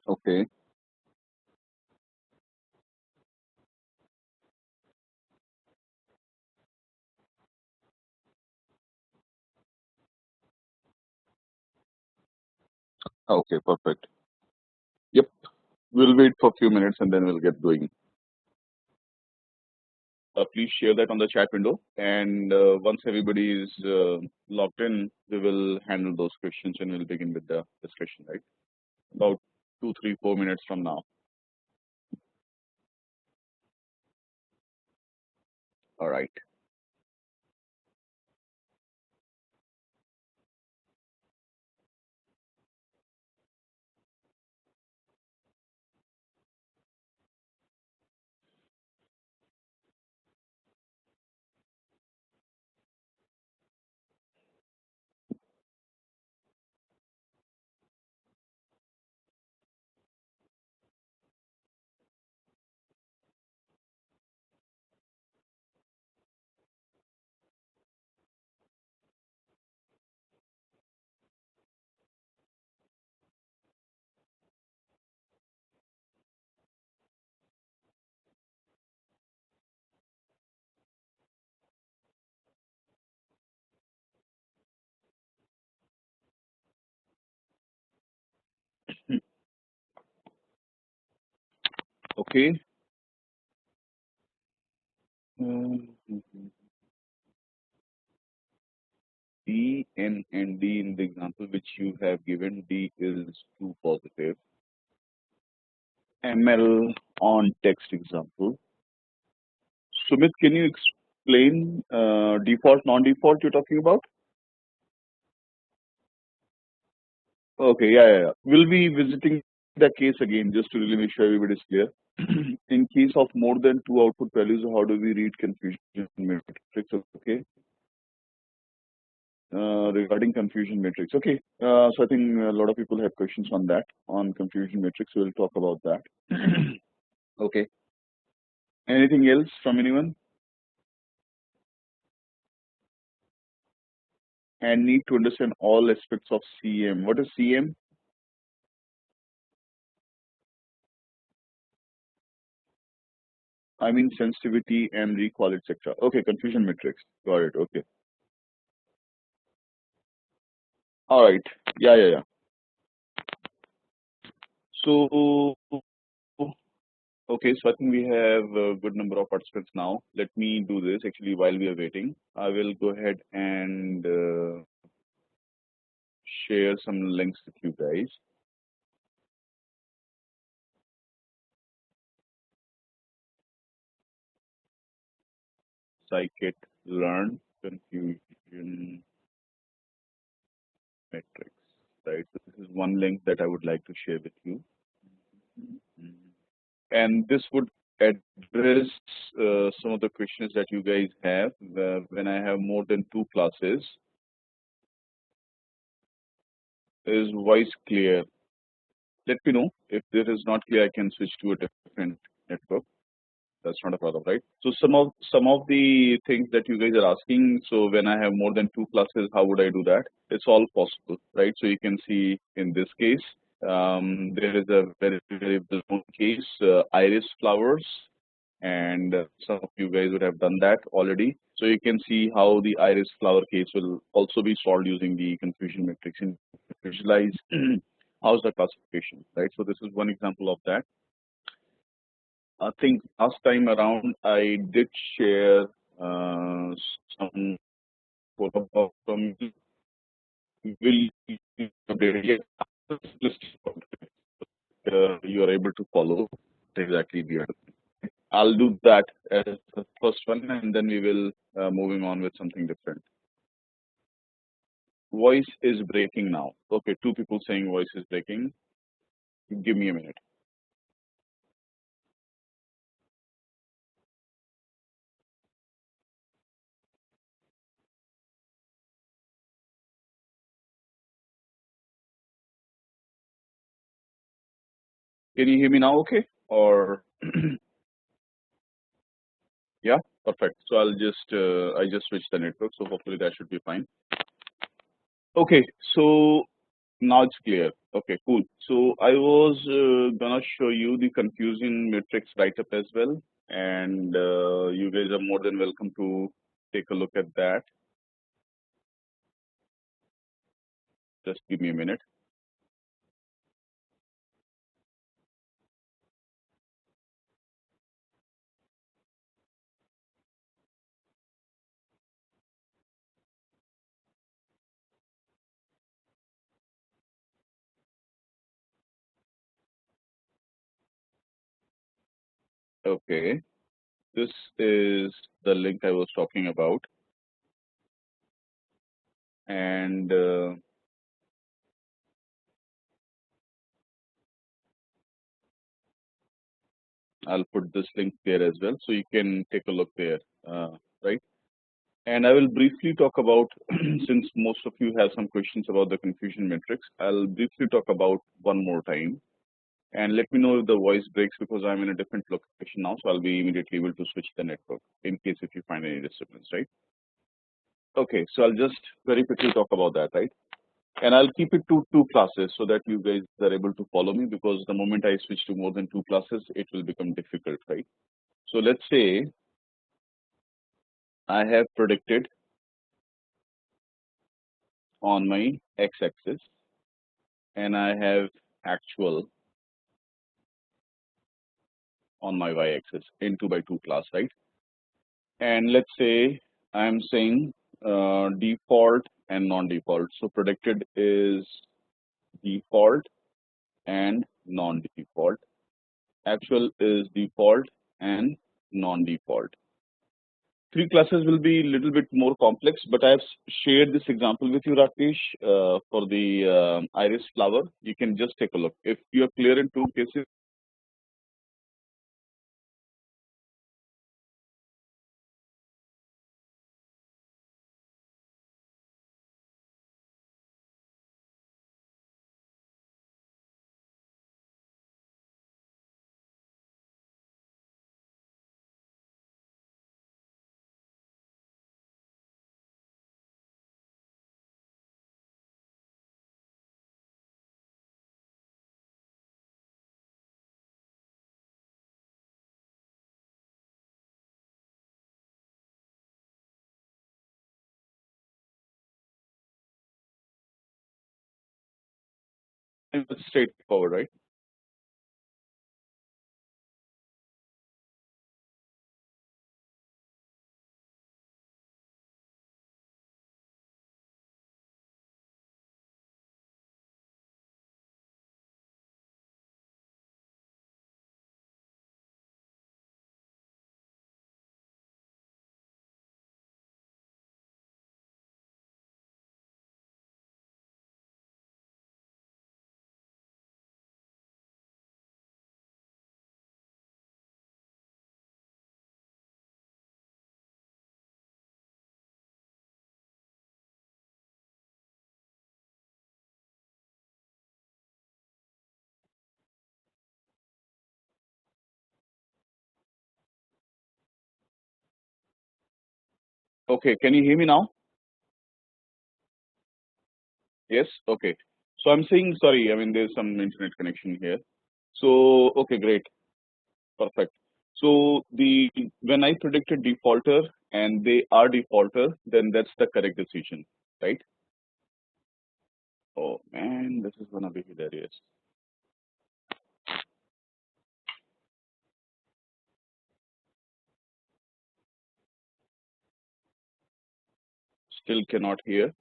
Okay. Okay, perfect. Yep. We'll wait for a few minutes and then we'll get going. Please share that on the chat window. And once everybody is logged in, we will handle those questions and we'll begin with the discussion, right? About 2, 3, 4 minutes from now. All right. Okay. Mhm. D, N, and D in the example which you have given, D is too positive. ML on text example. Sumit, can you explain default, non-default you're talking about? Okay, yeah. We'll be visiting the case again just to really make sure everybody is clear. In case of more than two output values, how do we read confusion matrix? Okay. Regarding confusion matrix. Okay. So I think a lot of people have questions on that, on confusion matrix. We'll talk about that. Okay. Anything else from anyone? And need to understand all aspects of CM. What is CM? I mean sensitivity and recall, etc. Okay, confusion matrix. Got it. Okay. All right. Yeah. So, okay, so I think we have a good number of participants now. Let me do this actually while we are waiting. I will go ahead and share some links with you guys. Scikit-learn confusion matrix, right? So this is one link that I would like to share with you. And this would address some of the questions that you guys have when I have more than two classes. Is voice clear? Let me know if this is not clear. I can switch to a different network. That's not a problem, right? So some of the things that you guys are asking. So when I have more than two classes, how would I do that? It's all possible, right? So you can see in this case, there is a very well-known case, iris flowers, and some of you guys would have done that already. So you can see how the iris flower case will also be solved using the confusion matrix and visualize how's the classification, right? So this is one example of that. I think last time around I did share some photo from will updated yet. You are able to follow exactly the other. I'll do that as the first one, and then we will moving on with something different. Voice is breaking now. Okay, two people saying voice is breaking. Give me a minute. Can you hear me now? Okay, or yeah, perfect. So I'll just I just switched the network, so hopefully that should be fine. Okay, so now it's clear. Okay, cool. So I was gonna show you the confusion matrix write-up as well, and you guys are more than welcome to take a look at that. Just give me a minute. Okay, this is the link I was talking about, and I'll put this link there as well, so you can take a look there, right? And I will briefly talk about, since most of you have some questions about the confusion matrix, I'll briefly talk about one more time. And let me know if the voice breaks because I'm in a different location now, so I'll be immediately able to switch the network in case if you find any disturbance, right? Okay, so I'll just very quickly talk about that, right? And I'll keep it to two classes so that you guys are able to follow me, because the moment I switch to more than two classes, it will become difficult, right? So let's say I have predicted on my x-axis and I have actual on my y-axis in 2 by 2 class, right? And let's say I'm saying default and non-default. So predicted is default and non-default. Actual is default and non-default. Three classes will be a little bit more complex, but I've shared this example with you, Rakesh, for the iris flower. You can just take a look. If you are clear in two cases, it's straightforward, right? Okay, can you hear me now? Yes. Okay. So I'm saying, sorry, I mean, there's some internet connection here. So, okay, great. Perfect. So the when I predicted defaulter and they are defaulter, then that's the correct decision, right? Oh man, this is gonna be hilarious. Still cannot hear.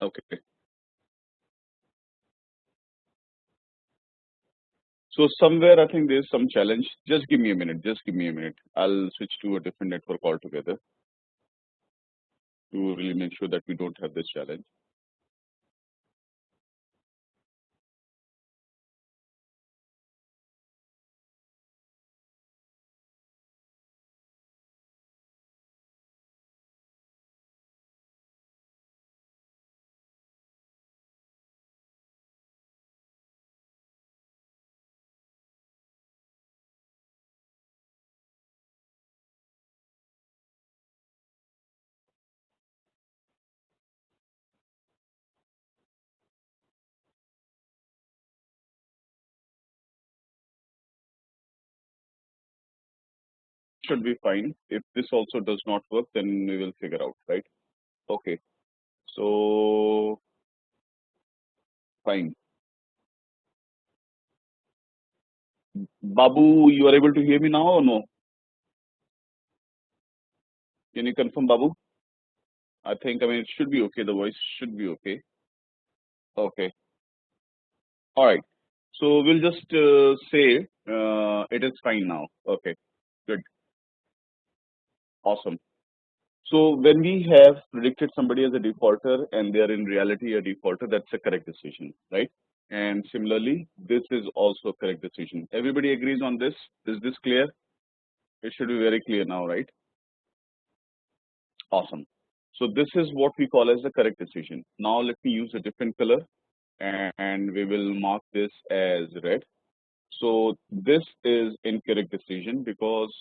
Okay. So somewhere I think there's some challenge. Just give me a minute. Just give me a minute. I'll switch to a different network altogether to really make sure that we don't have this challenge. should be fine. If this also does not work, then we will figure out, right? Okay, so fine. Babu, you are able to hear me now or no? Can you confirm, Babu? I think, I mean, it should be okay. The voice should be okay. Okay. All right. So we'll just say it is fine now. Okay. Good. Awesome. So when we have predicted somebody as a defaulter and they are in reality a defaulter, that's a correct decision, right? And similarly, this is also a correct decision. Everybody agrees on this? Is this clear? It should be very clear now, right? Awesome. So this is what we call as the correct decision. Now let me use a different color and we will mark this as red. So this is incorrect decision because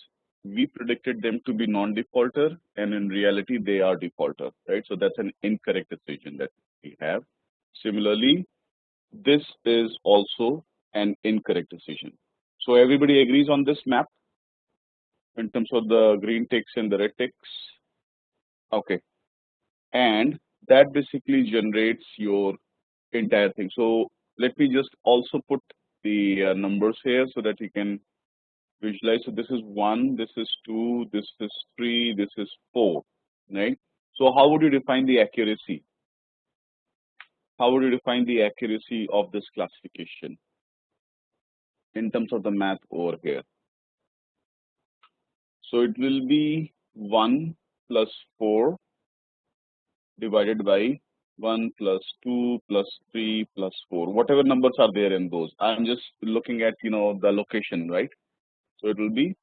we predicted them to be non-defaulter and in reality they are defaulter, right? So that's an incorrect decision that we have. Similarly, this is also an incorrect decision. So everybody agrees on this map in terms of the green ticks and the red ticks. Okay. And that basically generates your entire thing. So let me just also put the numbers here so that you can visualize. So this is 1, this is 2, this is 3, this is 4, right? So how would you define the accuracy? How would you define the accuracy of this classification in terms of the math over here? So it will be 1 plus 4 divided by 1 plus 2 plus 3 plus 4, whatever numbers are there in those. I'm just looking at, the location, right? So it will be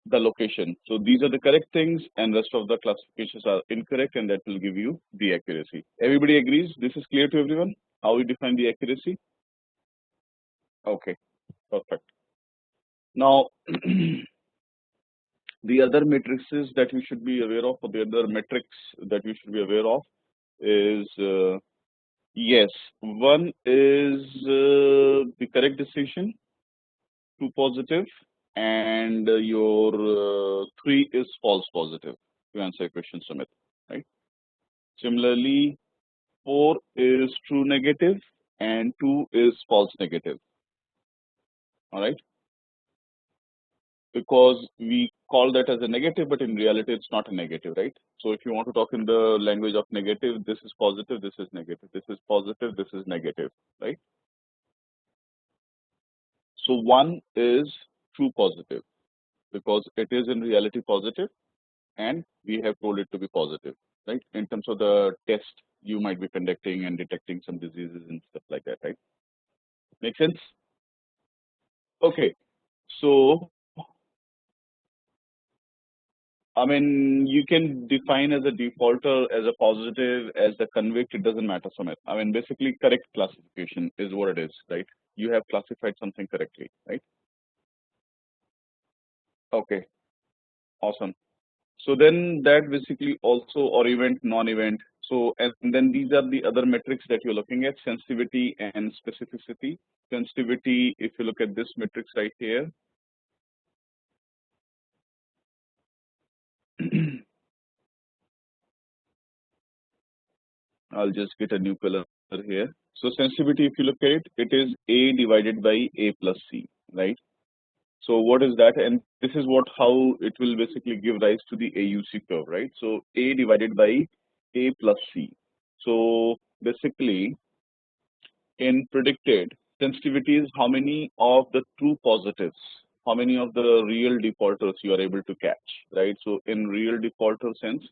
the location. So these are the correct things and rest of the classifications are incorrect and that will give you the accuracy. Everybody agrees? This is clear to everyone? How we define the accuracy? Okay, perfect. Now, the other matrices that you should be aware of, or the other metrics that you should be aware of is, yes, one is the correct decision, true positive, and your 3 is false positive to answer your question, Sumit, right? Similarly, 4 is true negative and 2 is false negative. All right. Because we call that as a negative, but in reality, it's not a negative, right? So if you want to talk in the language of negative, this is positive, this is negative, this is positive, this is negative, right? So 1 is true positive because it is in reality positive and we have told it to be positive, right? In terms of the test you might be conducting and detecting some diseases and stuff like that, right? Make sense? Okay. So I mean, you can define as a defaulter, as a positive, as a convict, it doesn't matter, Sumit. I mean, basically, correct classification is what it is, right? You have classified something correctly, right? Okay, awesome. So then that basically also, or event, non-event. So, and then these are the other metrics that you're looking at, sensitivity and specificity. Sensitivity, if you look at this matrix right here, I'll just get a new color here. So sensitivity, if you look at it, it is A divided by A plus C, right? So what is that? And this is what how it will basically give rise to the AUC curve, right? So A divided by A plus C. So basically, in predicted, sensitivity is how many of the true positives, how many of the real defaulters you are able to catch, right? So in real defaulter sense,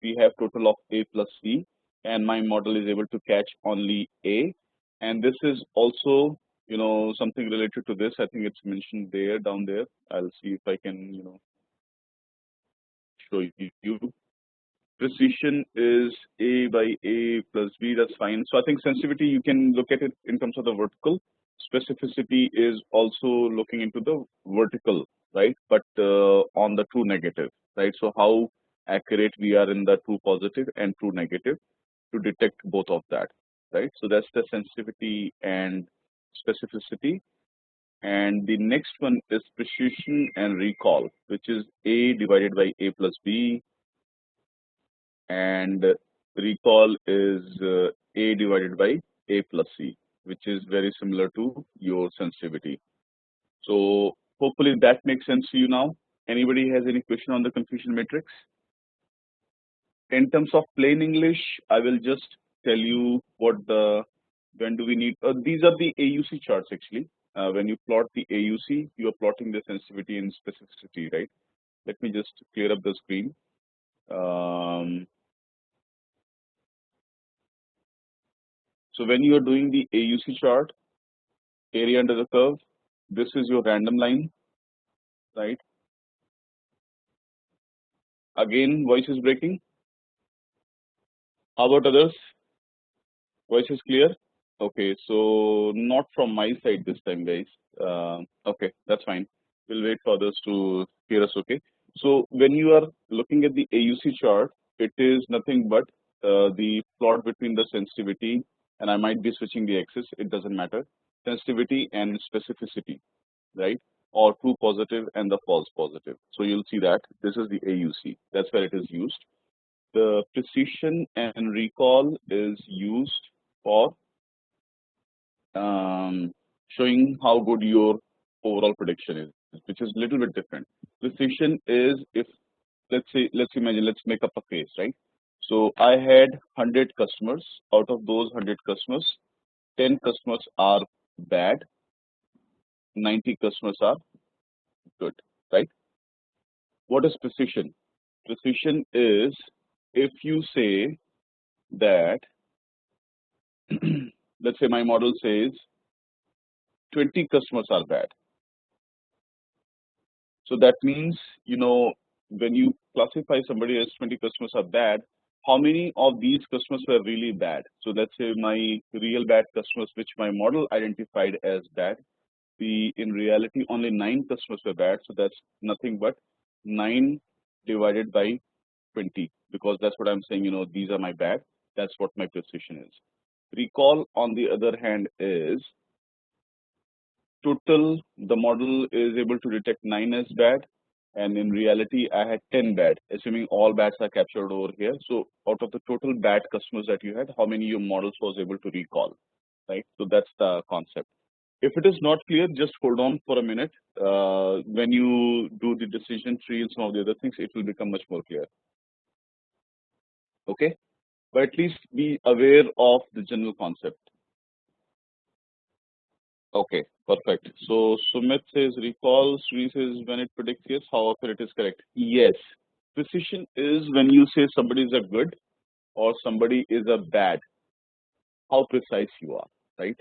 we have total of A plus C and my model is able to catch only A. And this is also, something related to this. I think it's mentioned there, down there. I'll see if I can, show you. Precision is A by A plus B, that's fine. So I think sensitivity, you can look at it in terms of the vertical. Specificity is also looking into the vertical, right? But on the true negative, right? So how accurate we are in the true positive and true negative to detect both of that, right? So that's the sensitivity and specificity. and the next one is precision and recall, which is A divided by A plus B, and recall is A divided by A plus C, which is very similar to your sensitivity. So hopefully that makes sense to you now. Anybody has any question on the confusion matrix? In terms of plain English, I will just tell you when do we need, these are the AUC charts actually. When you plot the AUC, you are plotting the sensitivity and specificity, right? Let me just clear up the screen. So when you are doing the AUC chart, area under the curve, this is your random line, right? Again, voice is breaking. How about others? Voice is clear? Okay, so not from my side this time, guys. Okay, that's fine. We'll wait for others to hear us, okay? So when you are looking at the AUC chart, it is nothing but the plot between the sensitivity, and I might be switching the axis, it doesn't matter, sensitivity and specificity, right? Or true positive and the false positive. So you'll see that this is the AUC, that's where it is used. The precision and recall is used for showing how good your overall prediction is, which is a little bit different. Precision is if let's imagine, let's make up a case, right? So I had 100 customers. Out of those 100 customers, 10 customers are bad, 90 customers are good, right? What is precision? Precision is if you say that let's say my model says 20 customers are bad. So that means, you know, when you classify somebody as 20 customers are bad, how many of these customers were really bad? So let's say my real bad customers, which my model identified as bad, in reality only 9 customers were bad. So that's nothing but 9 divided by 20, because that's what I'm saying, you know, these are my bad. That's what my precision is. Recall, on the other hand, is total, the model is able to detect 9 as bad, and in reality I had 10 bad, assuming all bads are captured over here. So out of the total bad customers that you had, how many your models was able to recall, right? So that's the concept. If it is not clear, just hold on for a minute. When you do the decision tree and some of the other things, it will become much more clear. Okay, but at least be aware of the general concept. Okay, perfect. So Sumit says recall, Sri says when it predicts, yes, how often it is correct? Yes. Precision is when you say somebody is a good or somebody is a bad, how precise you are, right?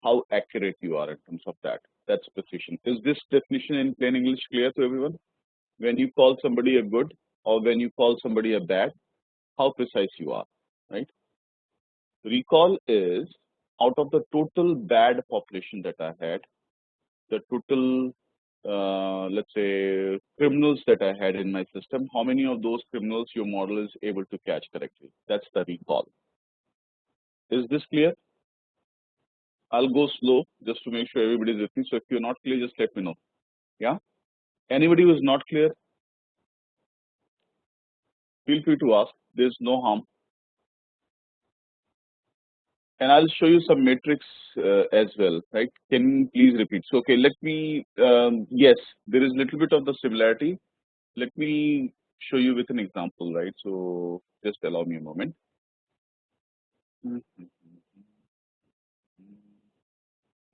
How accurate you are in terms of that. That's precision. Is this definition in plain English clear to everyone? When you call somebody a good or when you call somebody a bad, how precise you are, right? Recall is out of the total bad population that I had, the total, let's say, criminals that I had in my system, how many of those criminals your model is able to catch correctly? That's the recall. Is this clear? I'll go slow just to make sure everybody is with me. So if you're not clear, just let me know. Yeah? Anybody who is not clear, feel free to ask. There's no harm. And I'll show you some metrics as well, right? Can you please repeat? So, okay, let me, yes, there is a little bit of the similarity. Let me show you with an example, right? So just allow me a moment.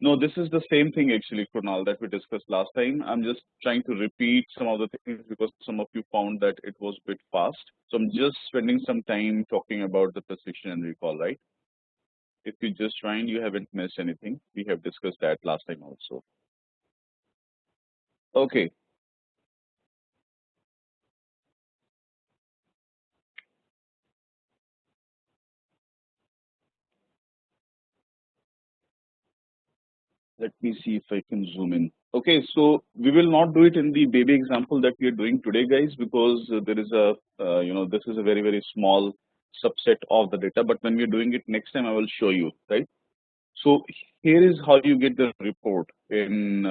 No, this is the same thing actually, Kunal, that we discussed last time. I'm just trying to repeat some of the things because some of you found that it was a bit fast. So I'm just spending some time talking about the precision and recall, right? If you just joined, you haven't missed anything. We have discussed that last time also. Okay. Let me see if I can zoom in. Okay, so we will not do it in the baby example that we are doing today, guys, because there is a, this is a very, very small subset of the data. But when we are doing it next time, I will show you, right? So here is how you get the report in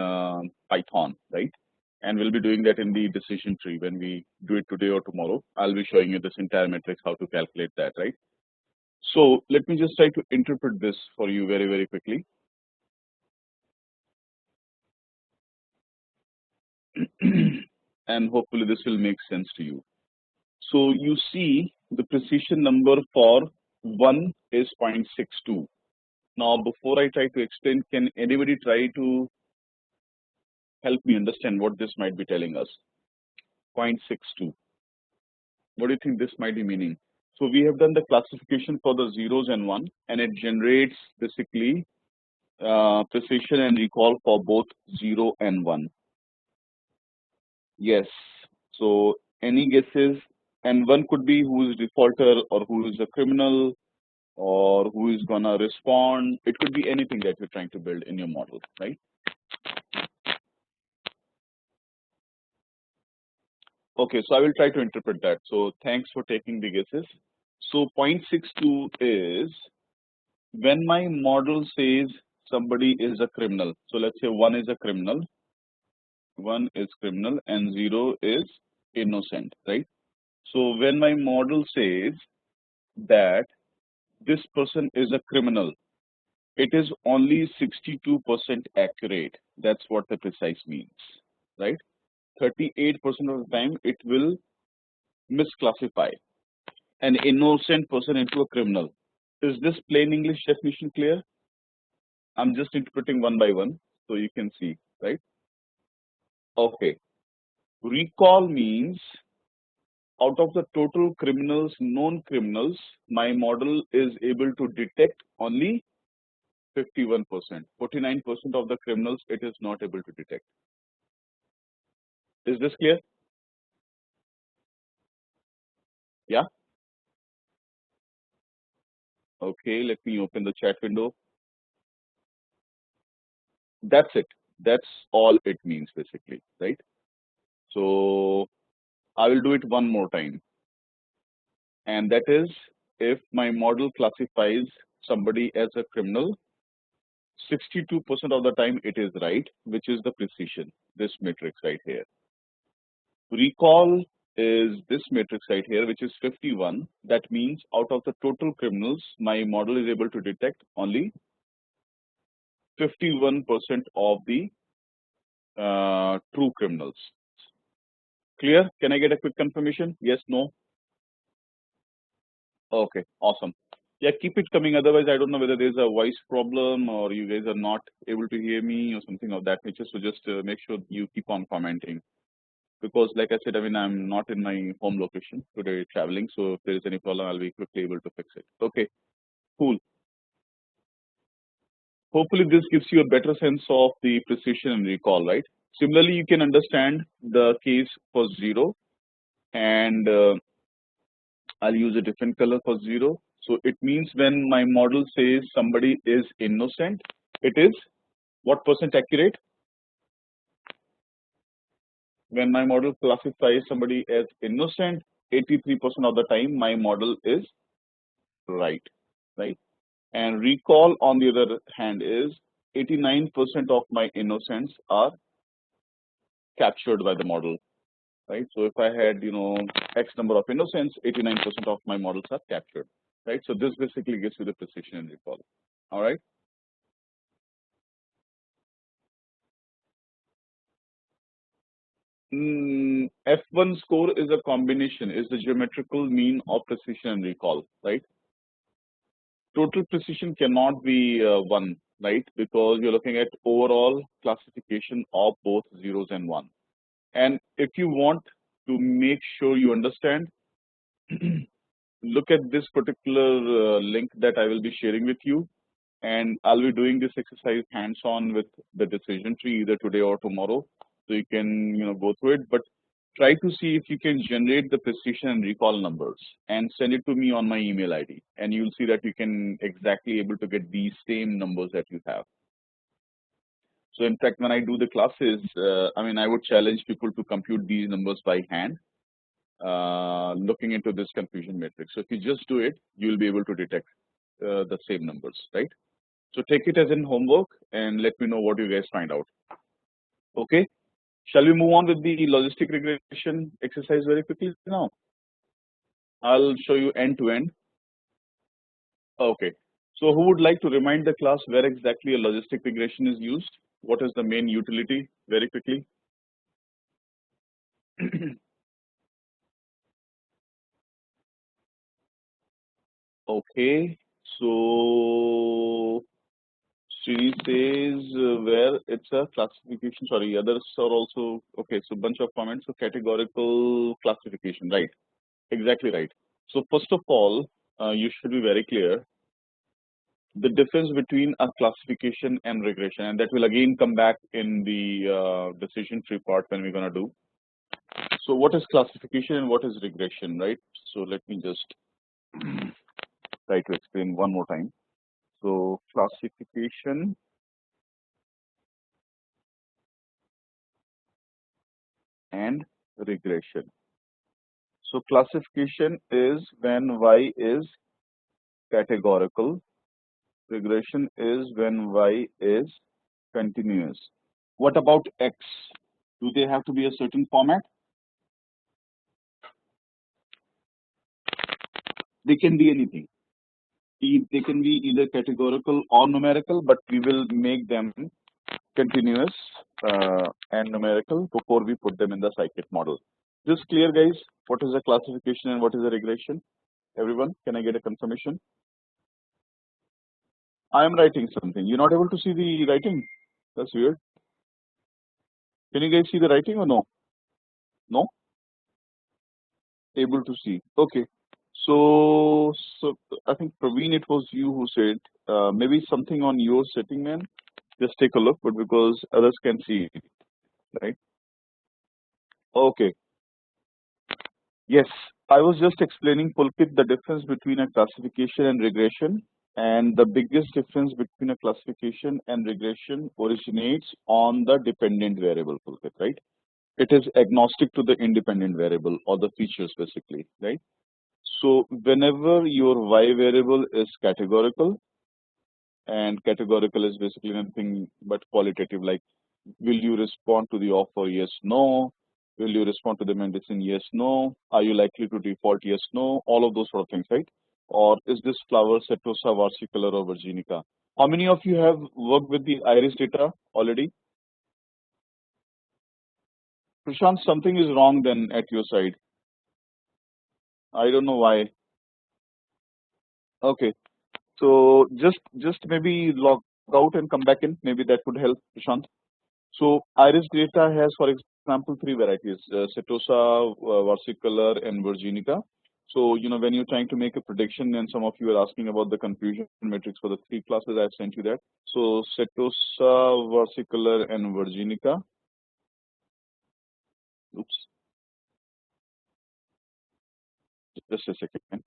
Python, right? And we'll be doing that in the decision tree when we do it today or tomorrow. I'll be showing you this entire matrix, how to calculate that, right? So let me just try to interpret this for you very, very quickly. And hopefully this will make sense to you. So you see the precision number for 1 is 0.62. Now, before I try to explain, can anybody try to help me understand what this might be telling us? 0.62. What do you think this might be meaning? So we have done the classification for the zeros and 1, and it generates basically precision and recall for both 0 and 1. Yes. So any guesses? And one could be who is defaulter or who is a criminal or who is gonna respond. It could be anything that you're trying to build in your model, right? Okay, so I will try to interpret that. So thanks for taking the guesses. So 0.62 is when my model says somebody is a criminal. So let's say 1 is a criminal, 1 is criminal and 0 is innocent, right? So when my model says that this person is a criminal, it is only 62% accurate. That's what the precise means, right? 38% of the time it will misclassify an innocent person into a criminal. Is this plain English definition clear? I'm just interpreting one by one so you can see, right? Okay. Recall means out of the total criminals, known criminals, my model is able to detect only 51%. 49% of the criminals it is not able to detect. Is this clear? Yeah? Okay, let me open the chat window. That's it. That's all it means basically, right? So I will do it one more time. And that is if my model classifies somebody as a criminal, 62% of the time it is right, which is the precision, this matrix right here. Recall is this matrix right here, which is 51. That means out of the total criminals, my model is able to detect only 51% of the true criminals. Clear? Can I get a quick confirmation? Yes, no? Okay, awesome. Yeah, keep it coming. Otherwise, I don't know whether there's a voice problem or you guys are not able to hear me or something of that nature. So just make sure you keep on commenting. Because like I said, I mean, I'm not in my home location today traveling. So if there is any problem, I'll be quickly able to fix it. Okay, cool. Hopefully this gives you a better sense of the precision and recall, right? Similarly, you can understand the case for 0 and I'll use a different color for 0. So it means when my model says somebody is innocent, it is what percent accurate? When my model classifies somebody as innocent, 83% of the time my model is right, right? And recall on the other hand is 89% of my innocents are captured by the model, right? So if I had, X number of innocents, 89% of my models are captured, right? So this basically gives you the precision and recall, all right? F1 score is a combination, is the geometrical mean of precision and recall, right? Total precision cannot be 1, right? Because you're looking at overall classification of both zeros and 1. And if you want to make sure you understand, look at this particular link that I will be sharing with you. And I'll be doing this exercise hands-on with the decision tree either today or tomorrow. So you can, go through it. But try to see if you can generate the precision and recall numbers and send it to me on my email ID. And you'll see that you can exactly able to get these same numbers that you have. So in fact, when I do the classes, I would challenge people to compute these numbers by hand, looking into this confusion matrix. So if you just do it, you'll be able to detect the same numbers, right? So take it as in homework and let me know what you guys find out. Okay. Shall we move on with the logistic regression exercise very quickly now? I'll show you end to end. Okay. So who would like to remind the class where exactly a logistic regression is used? What is the main utility very quickly? Okay. So Sri says where it's a classification. Sorry, others are also okay. So bunch of comments. So categorical classification, right? Exactly right. So first of all, you should be very clear the difference between a classification and regression, and that will again come back in the decision tree part when we're gonna do. So what is classification and what is regression, right? So let me just try to explain one more time. So classification and regression. So classification is when Y is categorical. Regression is when Y is continuous. What about X? Do they have to be a certain format? They can be anything. They can be either categorical or numerical, but we will make them continuous and numerical before we put them in the scikit model. Is this clear, guys? What is a classification and what is a regression? Everyone, can I get a confirmation? I am writing something. You're not able to see the writing? That's weird. Can you guys see the writing or no? No? Able to see. Okay. So I think Praveen, it was you who said maybe something on your setting, man. Just take a look, but because others can see it, right? Okay. Yes, I was just explaining, Pulkit, the difference between a classification and regression. And the biggest difference between a classification and regression originates on the dependent variable, Pulkit, right? It is agnostic to the independent variable or the features, basically, right? So whenever your Y variable is categorical, and categorical is basically nothing but qualitative, like will you respond to the offer, yes, no? Will you respond to the medicine, yes, no? Are you likely to default, yes, no? All of those sort of things, right? Or is this flower Setosa, versicolor, or virginica? How many of you have worked with the iris data already? Prashant, something is wrong then at your side. I don't know why. Okay, so just maybe log out and come back in. Maybe that would help, Prashant. So iris data has, for example, three varieties: Setosa, versicolor, and virginica. So when you're trying to make a prediction, and some of you are asking about the confusion matrix for the three classes, I've sent you that. So Setosa, versicolor, and virginica. Oops, just a second.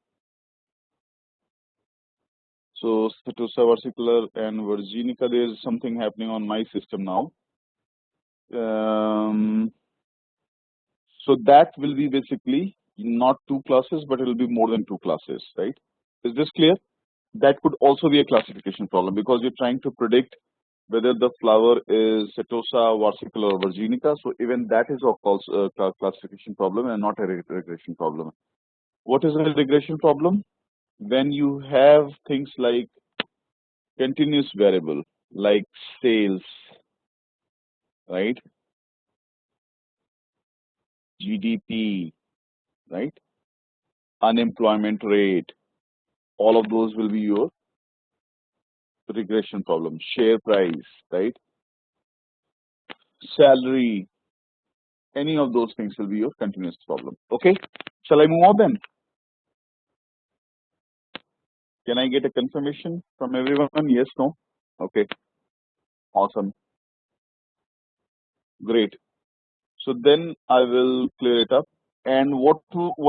So Setosa, versicolor, and virginica. There's something happening on my system now. So that will be basically not two classes, but it will be more than two classes, right? Is this clear? That could also be a classification problem because you're trying to predict whether the flower is Setosa, versicolor, or virginica. So even that is also a classification problem and not a regression problem. What is a regression problem? When you have things like continuous variable, like sales, right? GDP, right? Unemployment rate, all of those will be your regression problem. Share price, right? Salary, any of those things will be your continuous problem. Okay, shall I move on then? Can I get a confirmation from everyone? Yes, no? Okay, awesome, great. So then I will clear it up. And what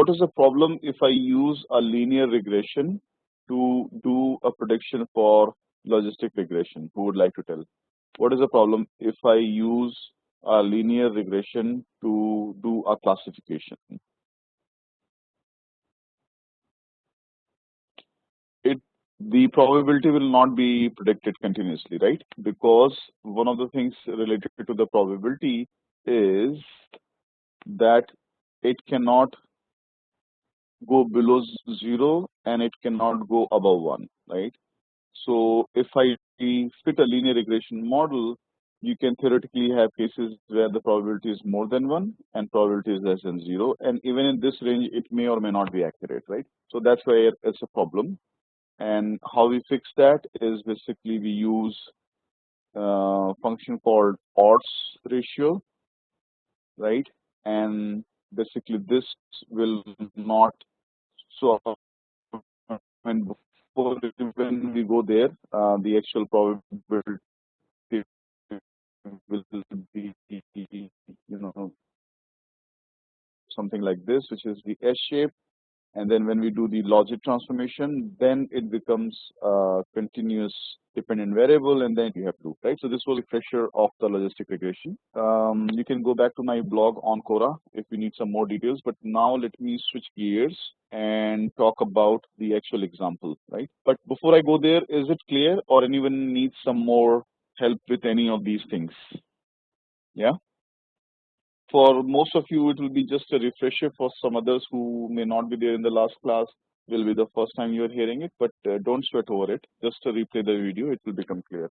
is the problem if I use a linear regression to do a prediction for logistic regression? Who would like to tell? What is the problem if I use a linear regression to do a classification? It the probability will not be predicted continuously, right? Because one of the things related to the probability is that it cannot go below 0 and it cannot go above 1, right? So if I fit a linear regression model, you can theoretically have cases where the probability is more than 1 and probability is less than 0. And even in this range, it may or may not be accurate, right? So that's why it's a problem. And how we fix that is basically we use a function called odds ratio, right? And basically this will not, so when before when we go there, the actual probability will be, something like this, which is the S shape. And then when we do the logic transformation, then it becomes a continuous dependent variable, and then you have to, right? So this was a refresher of the logistic regression. You can go back to my blog on Quora if you need some more details, but now let me switch gears and talk about the actual example, right? But before I go there, is it clear or anyone needs some more help with any of these things? Yeah. For most of you, it will be just a refresher. For some others who may not be there in the last class, will be the first time you are hearing it, but don't sweat over it. Just to replay the video, it will become clear.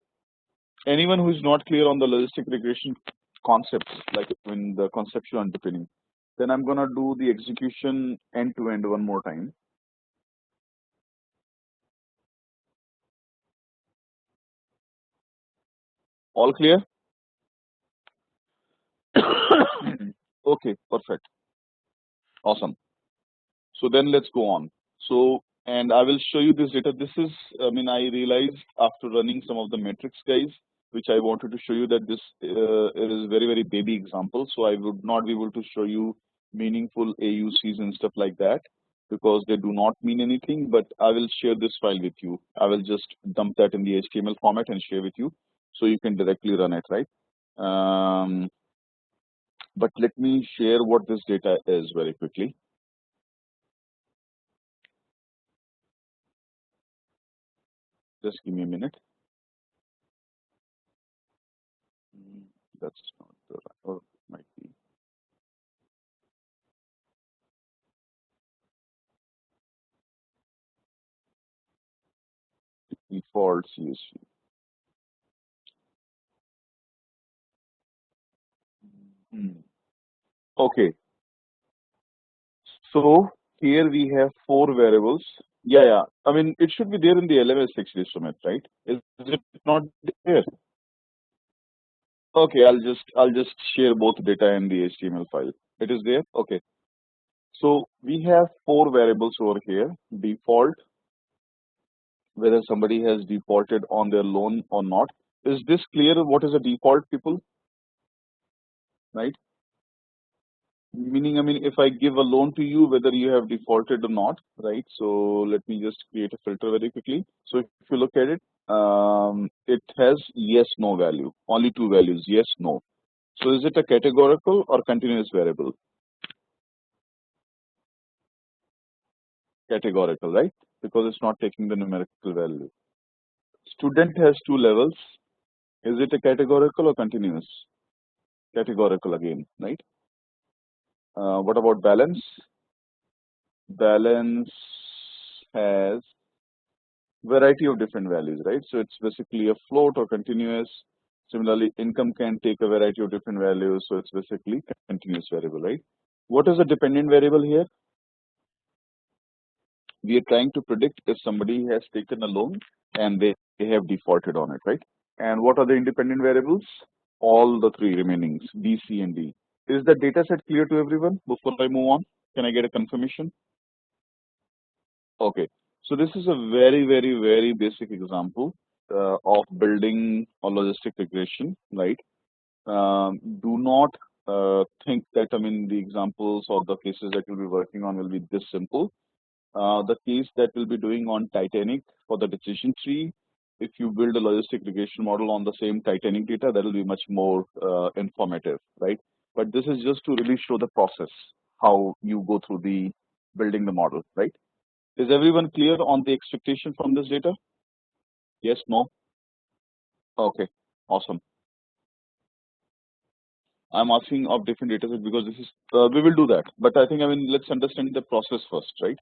Anyone who is not clear on the logistic regression concepts, like in the conceptual underpinning, then I'm gonna do the execution end to end one more time. All clear? Okay, perfect. Awesome. So then let's go on. So, and I will show you this data. This is, I mean, I realized after running some of the metrics, guys, which I wanted to show you that this it is very, very baby example. So I would not be able to show you meaningful AUCs and stuff like that because they do not mean anything, but I will share this file with you. I will just dump that in the HTML format and share with you so you can directly run it, right? But let me share what this data is very quickly. Just give me a minute. That's not the right, or might be. Default CSV. Okay, so here we have 4 variables. Yeah. I mean, it should be there in the LMS actually, Sumit, right? Is it not there? Okay, I'll just share both data in the HTML file. It is there. Okay. So we have 4 variables over here. Default, whether somebody has defaulted on their loan or not. Is this clear? What is a default, people? Right? Meaning, I mean, if I give a loan to you, whether you have defaulted or not, right? So let me just create a filter very quickly. So if you look at it, it has yes, no value, only 2 values, yes, no. So is it a categorical or continuous variable? Categorical, right? Because it's not taking the numerical value. Student has 2 levels. Is it a categorical or continuous? Categorical again, right? What about balance? Balance has variety of different values, right? So it's basically a float or continuous. Similarly, income can take a variety of different values, so it's basically continuous variable, right? What is a dependent variable here? We are trying to predict if somebody has taken a loan and they have defaulted on it, right? And what are the independent variables? All the 3 remainings, B, C, and D. Is the data set clear to everyone before I move on? Can I get a confirmation? Okay, so this is a very, very, very basic example of building a logistic regression, right? Do not think that, I mean, the examples or the cases that you'll be working on will be this simple. The case that we'll be doing on Titanic for the decision tree, if you build a logistic regression model on the same Titanic data, that will be much more informative, right? But this is just to really show the process, how you go through the building the model, right? Is everyone clear on the expectation from this data? Yes, no? Okay, awesome. I'm asking of different data sets because this is, we will do that. But I think, let's understand the process first, right?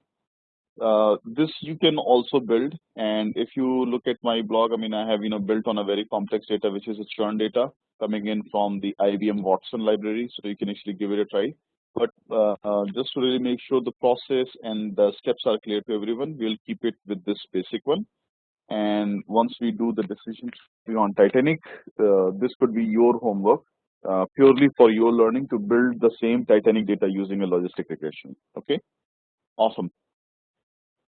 This you can also build, and if you look at my blog, I have built on a very complex data, which is a churn data coming in from the IBM Watson library, so you can actually give it a try. But just to really make sure the process and the steps are clear to everyone, we'll keep it with this basic one. And once we do the decision tree on Titanic, this could be your homework, purely for your learning to build the same Titanic data using a logistic regression. Okay, awesome.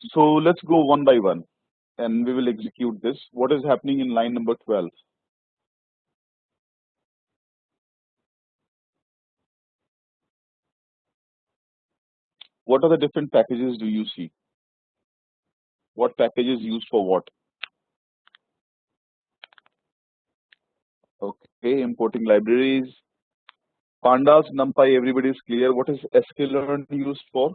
So let's go one by one and we will execute this. What is happening in line number 12? What are the different packages do you see? What package is used for what? Okay, importing libraries. Pandas, NumPy, everybody is clear. What is sklearn used for?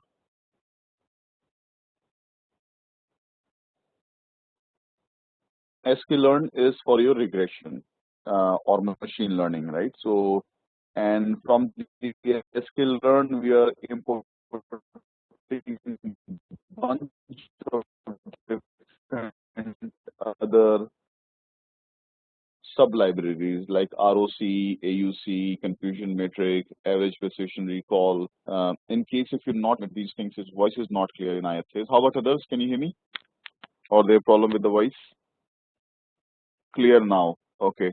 sklearn is for your regression or machine learning, right? So, and from the sklearn, we are importing bunch of different other sub-libraries like ROC, AUC, confusion matrix, average precision recall. In case if you're not with these things, his voice is not clear in ISAs. How about others? Can you hear me? Or they have problem with the voice? Clear now. Okay.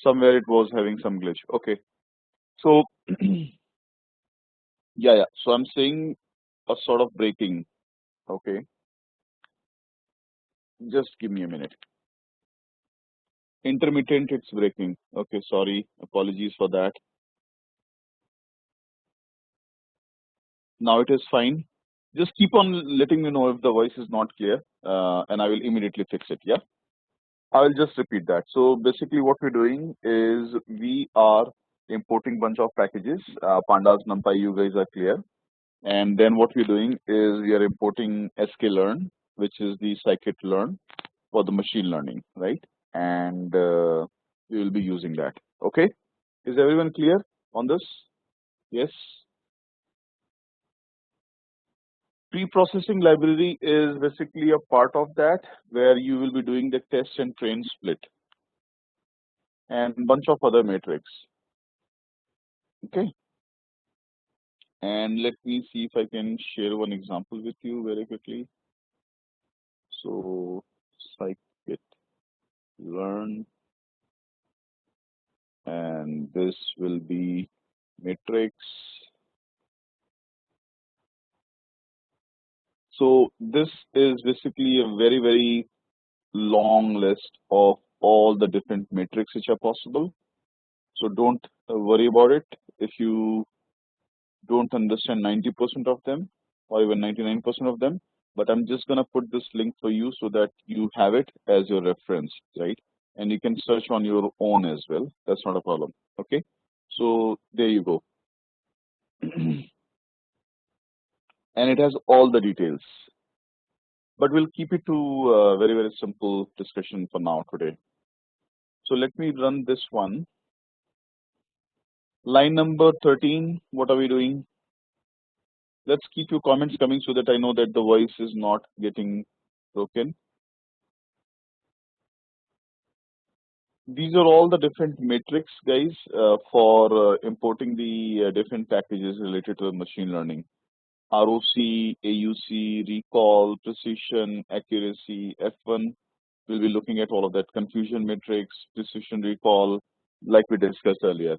Somewhere it was having some glitch. Okay. So yeah. So I'm saying a sort of breaking. Okay. Just give me a minute. Intermittent, it's breaking. Okay. Sorry. Apologies for that. Now it is fine. Just keep on letting me know if the voice is not clear, and I will immediately fix it. Yeah. I will just repeat that. So basically, what we're doing is we are importing bunch of packages. Pandas, NumPy, you guys are clear. And then what we're doing is we are importing sklearn, which is the scikit-learn for the machine learning, right? And we will be using that. Okay. Is everyone clear on this? Yes. Pre-processing library is basically a part of that where you will be doing the test and train split and bunch of other metrics. Okay. And let me see if I can share one example with you very quickly. So scikit-learn, and this will be matrix. So this is basically a very, very long list of all the different metrics which are possible. So don't worry about it. If you don't understand 90% of them or even 99% of them, but I'm just gonna put this link for you so that you have it as your reference, right? And you can search on your own as well. That's not a problem. Okay. So there you go. And it has all the details. But we'll keep it to a very, very simple discussion for now today. So let me run this one. Line number 13, what are we doing? Let's keep your comments coming so that I know that the voice is not getting broken. These are all the different metrics, guys, for importing the different packages related to machine learning. ROC, AUC, recall, precision, accuracy, F1. We'll be looking at all of that. Confusion matrix, precision recall, like we discussed earlier.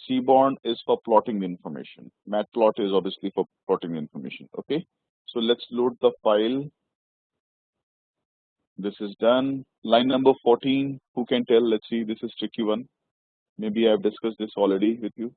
Seaborn is for plotting the information. Matplot is obviously for plotting the information. Okay. So let's load the file. This is done. Line number 14. Who can tell? Let's see. This is tricky one. Maybe I've discussed this already with you.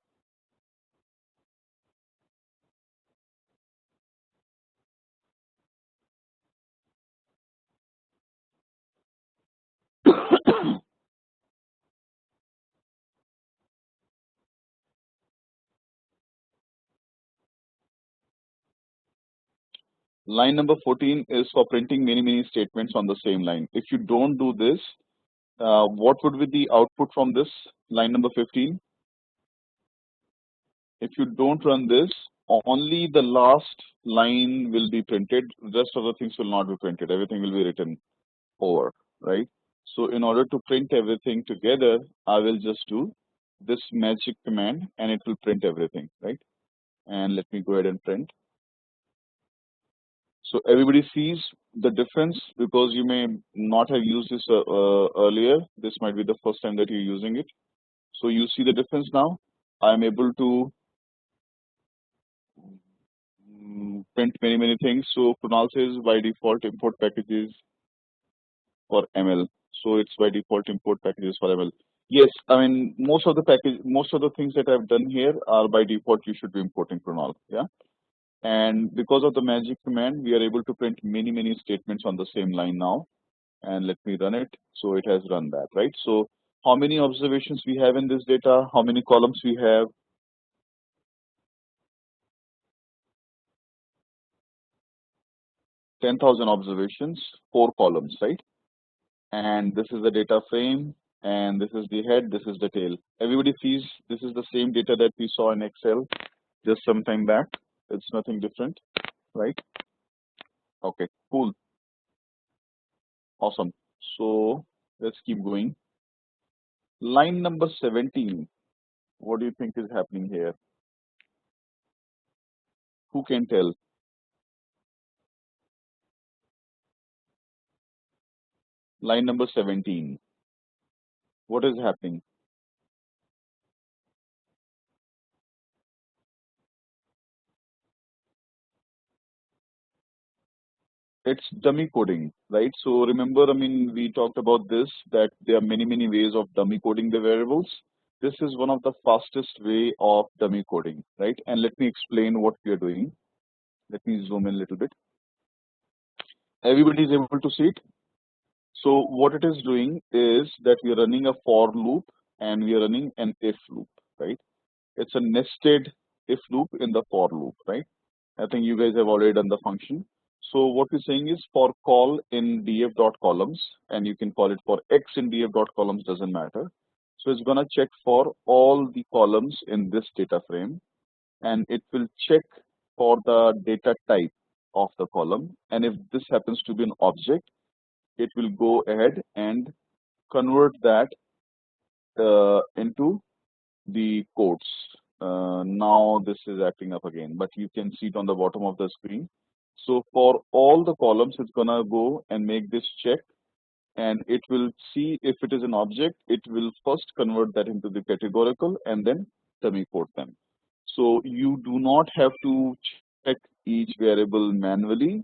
Line number 14 is for printing many statements on the same line. If you don't do this, what would be the output from this line number 15? If you don't run this, only the last line will be printed. The rest of the things will not be printed. Everything will be written over, right? So in order to print everything together, I will just do this magic command and it will print everything, right? And let me go ahead and print. So everybody sees the difference because you may not have used this earlier. This might be the first time that you're using it. So you see the difference now. I'm able to print many things. So Kunal says by default import packages for ML. So it's by default import packages for ML. Yes, I mean most of the things that I've done here are by default. You should be importing Kunal. Yeah. And because of the magic command, we are able to print many statements on the same line now. And let me run it. So it has run that, right? So how many observations we have in this data? How many columns we have? 10,000 observations, 4 columns, right? And this is the data frame, and this is the head, this is the tail. Everybody sees this is the same data that we saw in Excel just some time back. It's nothing different, right? Okay, cool, awesome. So let's keep going. Line number 17. What do you think is happening here? Who can tell? Line number 17. What is happening? It's dummy coding, right? So remember, I mean, we talked about this, that there are many ways of dummy coding the variables. This is one of the fastest way of dummy coding, right? And let me explain what we are doing. Let me zoom in a little bit. Everybody is able to see it. So what it is doing is that we are running a for loop and we are running an if loop, right? It's a nested if loop in the for loop, right? I think you guys have already done the function. So what we're saying is for call in df.columns, and you can call it for x in df.columns, doesn't matter. So it's gonna check for all the columns in this data frame, and it will check for the data type of the column. And if this happens to be an object, it will go ahead and convert that into the quotes. Now this is acting up again, but you can see it on the bottom of the screen. So for all the columns, it's gonna go and make this check, and it will see if it is an object. It will first convert that into the categorical and then semi-quote them. So you do not have to check each variable manually,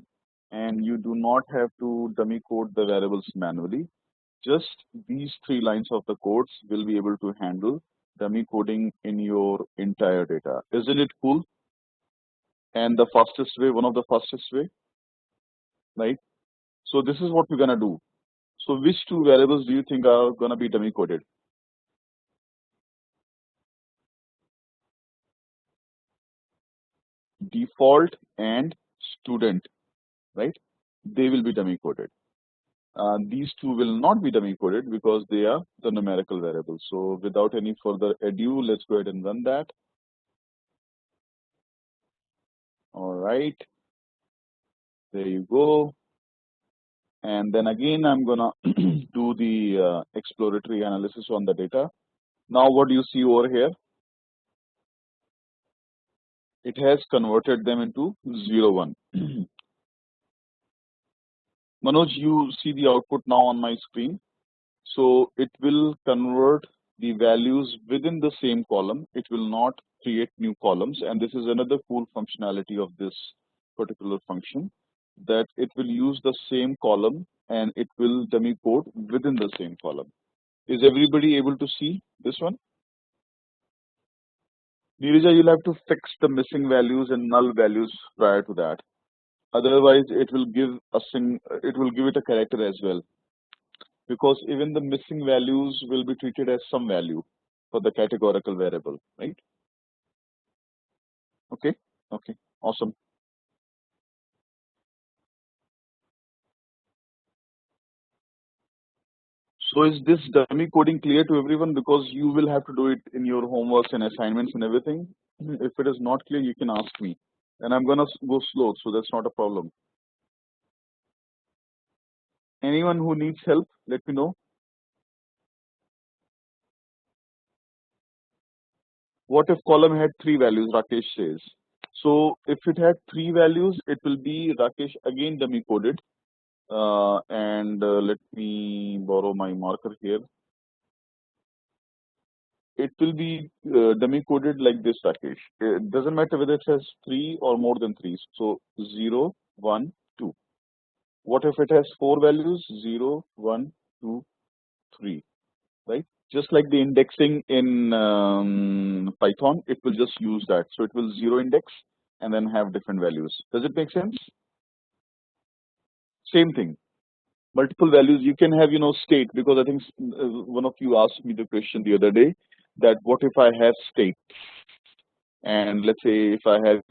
and you do not have to dummy code the variables manually. Just these 3 lines of the codes will be able to handle dummy coding in your entire data. Isn't it cool? And the fastest way, one of the fastest way, right? So this is what we're gonna do. So which 2 variables do you think are gonna be dummy coded? Default and student, right? They will be dummy coded. These 2 will not be dummy coded because they are the numerical variables. So without any further ado, let's go ahead and run that. All right, there you go. And then again, I'm gonna do the exploratory analysis on the data. Now, what do you see over here? It has converted them into 0, 1. Manoj, you see the output now on my screen. So it will convert the values within the same column. It will not create new columns. And this is another cool functionality of this particular function, that it will use the same column and it will dummy code within the same column. Is everybody able to see this one? Neerija, you'll have to fix the missing values and null values prior to that. Otherwise, it will give it a character as well, because even the missing values will be treated as some value for the categorical variable, right? Okay, okay, awesome. So is this dummy coding clear to everyone? Because you will have to do it in your homeworks and assignments and everything. If it is not clear, you can ask me, and I'm gonna go slow, so that's not a problem. Anyone who needs help, let me know. What if column had 3 values? Rakesh says. So if it had 3 values, it will be Rakesh again dummy coded. And let me borrow my marker here. It will be dummy coded like this, Rakesh. It doesn't matter whether it has 3 or more than 3. So 0, 1, 2. What if it has 4 values? 0, 1, 2, 3. Right? Just like the indexing in Python, it will just use that. So it will zero index and then have different values. Does it make sense? Same thing. Multiple values. You can have, state, because I think one of you asked me the question the other day that what if I have state, and let's say if I have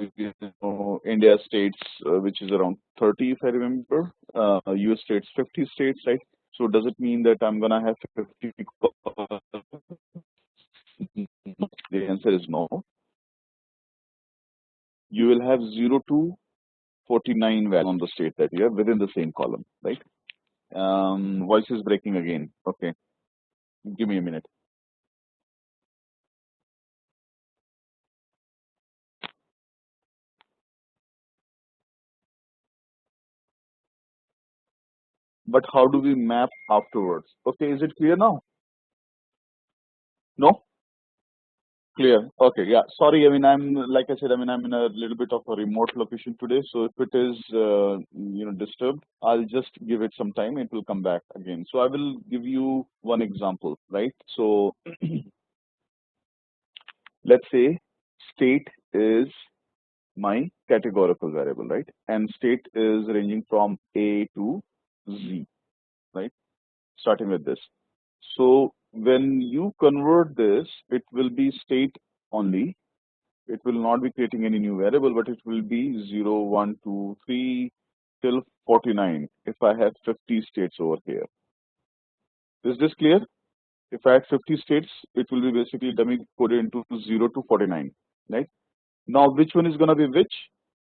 India states, which is around 30 if I remember, US states 50 states, right? So does it mean that I'm gonna have 50? The answer is no. You will have 0 to 49 values on the state that you have within the same column, right? Voice is breaking again. Okay, give me a minute. But how do we map afterwards? Okay, is it clear now? No? Clear. Okay, yeah. Sorry, I mean, I'm, like I said, I mean, I'm in a little bit of a remote location today. So if it is, disturbed, I'll just give it some time. It will come back again. So I will give you one example, right? So let's say state is my categorical variable, right? And state is ranging from A to Z, right? Starting with this. So when you convert this, it will be state only. It will not be creating any new variable, but it will be 0, 1, 2, 3 till 49 if I have 50 states over here. Is this clear? If I had 50 states, it will be basically dummy coded into 0 to 49, right? Now, which one is going to be which?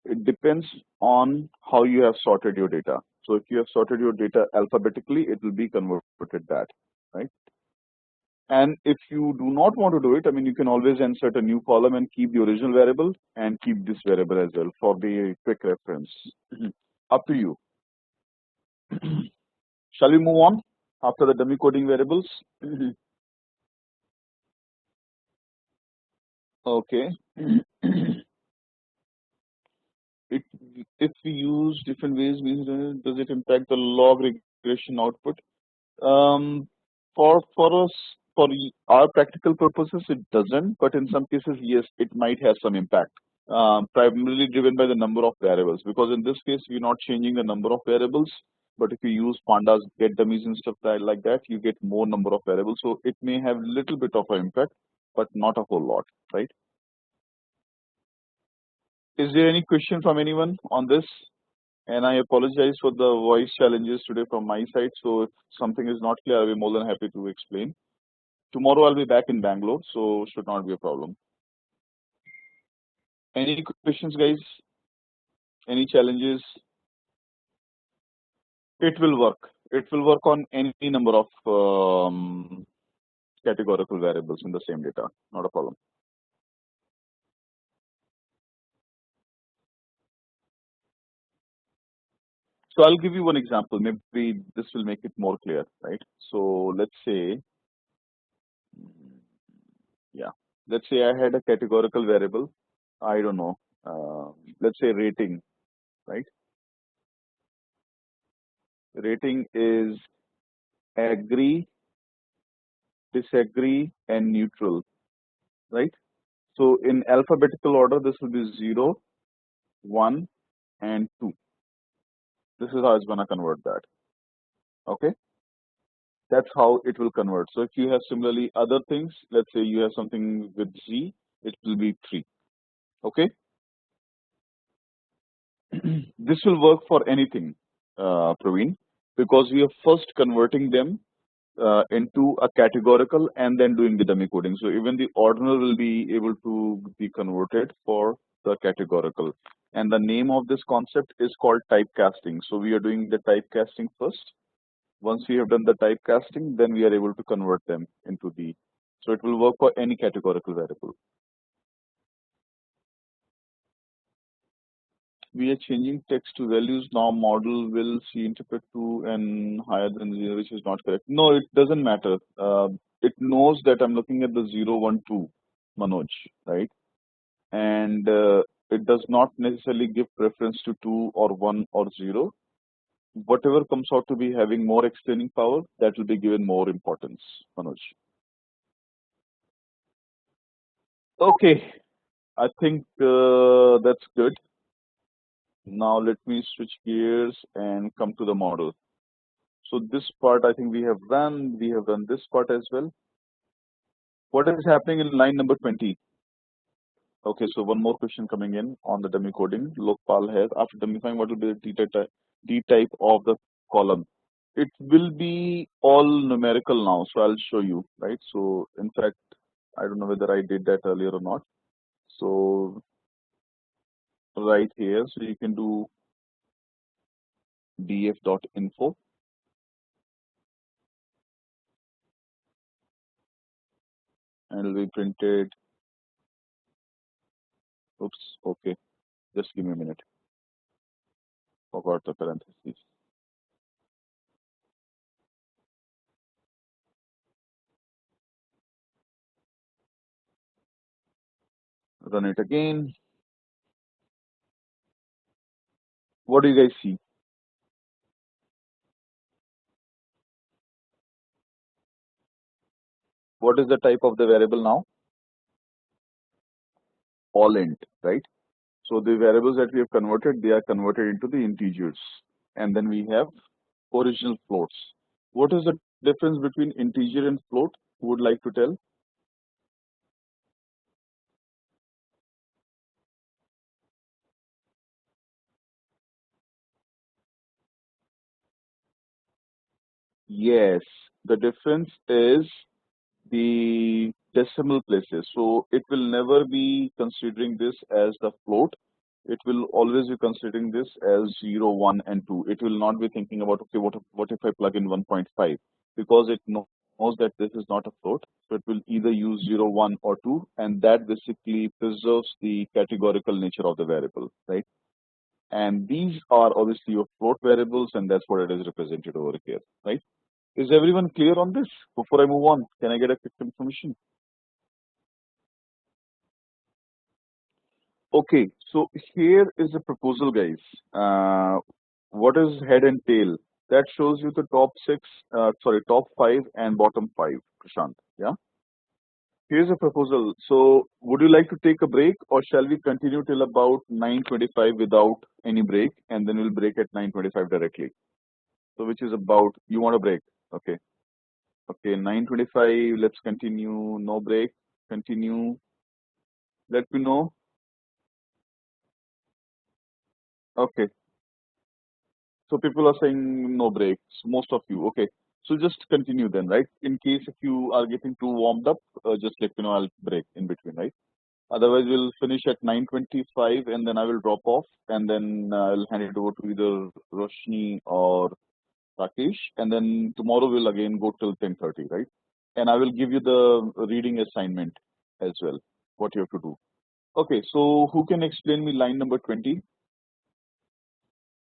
It depends on how you have sorted your data. So if you have sorted your data alphabetically, it will be converted that, right? And if you do not want to do it, I mean, you can always insert a new column and keep the original variable and keep this variable as well for the quick reference. Up to you. Shall we move on after the dummy coding variables? Okay. It, if we use different ways, means does it impact the log regression output? For us, for our practical purposes, it doesn't. But in some cases, yes, it might have some impact. Primarily driven by the number of variables, because in this case we're not changing the number of variables, but if you use pandas, get dummies and stuff like that, you get more number of variables, so it may have little bit of an impact, but not a whole lot, right? Is there any question from anyone on this? And I apologize for the voice challenges today from my side, so if something is not clear, I'll be more than happy to explain. Tomorrow I'll be back in Bangalore, so should not be a problem. Any questions, guys? Any challenges? It will work. It will work on any number of categorical variables in the same data. Not a problem. So I'll give you one example. Maybe this will make it more clear, right? So let's say, yeah, let's say I had a categorical variable. I don't know. Let's say rating, right? Rating is agree, disagree, and neutral, right? So in alphabetical order, this will be 0, 1, and 2. This is how it's going to convert that. Okay, that's how it will convert. So if you have similarly other things, let's say you have something with Z, it will be 3. Okay, this will work for anything, Praveen, because we are first converting them into a categorical and then doing the dummy coding. So even the ordinal will be able to be converted for the categorical. And the name of this concept is called typecasting. So we are doing the typecasting first. Once we have done the typecasting, then we are able to convert them into the, so it will work for any categorical variable. We are changing text to values now. Model will see interpret to and higher than 0, which is not correct. No, it doesn't matter. It knows that I'm looking at the 0, 1, 2, Manoj, right? And it does not necessarily give preference to 2 or 1 or 0. Whatever comes out to be having more explaining power, that will be given more importance, Manoj. Okay, I think that's good. Now let me switch gears and come to the model. So this part I think we have done this part as well. What is happening in line number 20? Okay, so one more question coming in on the dummy coding. Lokpal has, after dummyifying, what will be the D type of the column? It will be all numerical now, so I'll show you, right? So in fact, I don't know whether I did that earlier or not. So right here, so you can do df.info and it will be printed. Oops, okay, just give me a minute. Forgot the parentheses. Run it again. What do you guys see? What is the type of the variable now? All int, right? So the variables that we have converted, they are converted into the integers. And then we have original floats. What is the difference between integer and float? Who would like to tell? Yes, the difference is the decimal places. So it will never be considering this as the float. It will always be considering this as 0, 1, and 2. It will not be thinking about, okay, what if I plug in 1.5? Because it knows that this is not a float. So it will either use 0, 1, or 2, and that basically preserves the categorical nature of the variable, right? And these are obviously your float variables, and that's what it is represented over here, right? Is everyone clear on this? Before I move on, can I get a quick confirmation? Okay, so here is the proposal, guys. What is head and tail? That shows you the top 5 and bottom 5, Prashant. Yeah. Here's a proposal. So, would you like to take a break, or shall we continue till about 9:25 without any break, and then we'll break at 9:25 directly? So, which is about, you want a break? Okay. Okay, 9:25. Let's continue. No break. Continue. Let me know. Okay. So people are saying no breaks, most of you. Okay. So just continue then, right? In case if you are getting too warmed up, just let me know, I'll break in between, right? Otherwise, we'll finish at 9:25 and then I will drop off and then I'll hand it over to either Roshni or Rakesh. And then tomorrow we'll again go till 10:30, right? And I will give you the reading assignment as well, what you have to do. Okay, so who can explain me line number 20?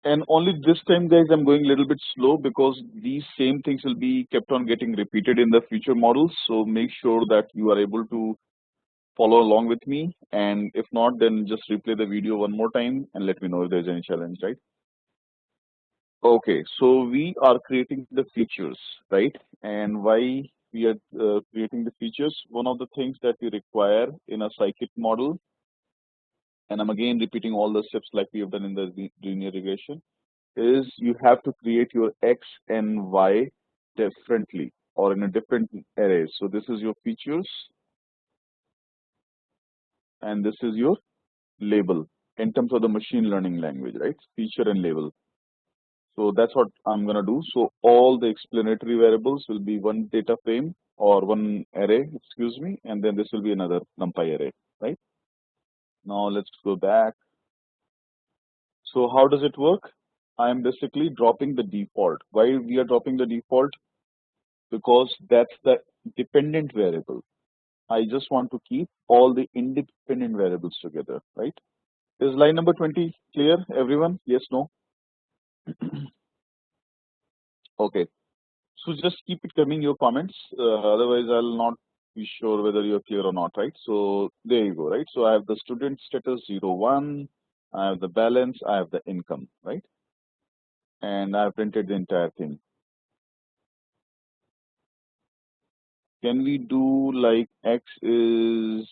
And only this time, guys, I'm going a little bit slow because these same things will be kept on getting repeated in the future models. So make sure that you are able to follow along with me. And if not, then just replay the video one more time and let me know if there's any challenge, right? Okay, so we are creating the features, right? And why we are creating the features? One of the things that we require in a scikit model, and I'm again repeating all the steps like we have done in the linear regression, is you have to create your X and Y differently or in a different array. So this is your features and this is your label in terms of the machine learning language, right? Feature and label. So that's what I'm gonna do. So all the explanatory variables will be one data frame or one array, excuse me, and then this will be another NumPy array, right? Now let's go back. So how does it work? I am basically dropping the default. Why we are dropping the default? Because that's the dependent variable. I just want to keep all the independent variables together, right? Is line number 20 clear, everyone? Yes, no? Okay. So just keep it coming your comments. Otherwise, I'll not be sure whether you're clear or not, right? So there you go, right? So I have the student status 01, I have the balance, I have the income, right? And I've printed the entire thing. Can we do like X is,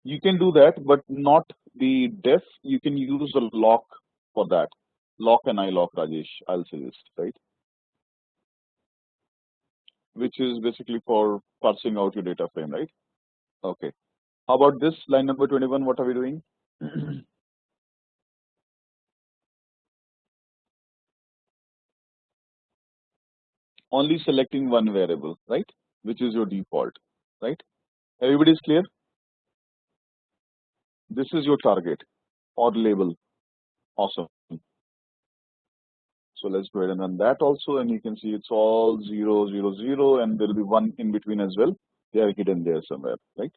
you can do that, but not the def. You can use a lock for that. Lock and iLock, Rajesh, I'll suggest, right? Which is basically for parsing out your data frame, right? Okay. How about this line number 21? What are we doing? Only selecting one variable, right? Which is your default, right? Everybody is clear? This is your target or label. Awesome. So let's go ahead and run that also, and you can see it's all 0, 0, 0, and there will be one in between as well. They are hidden there somewhere, right?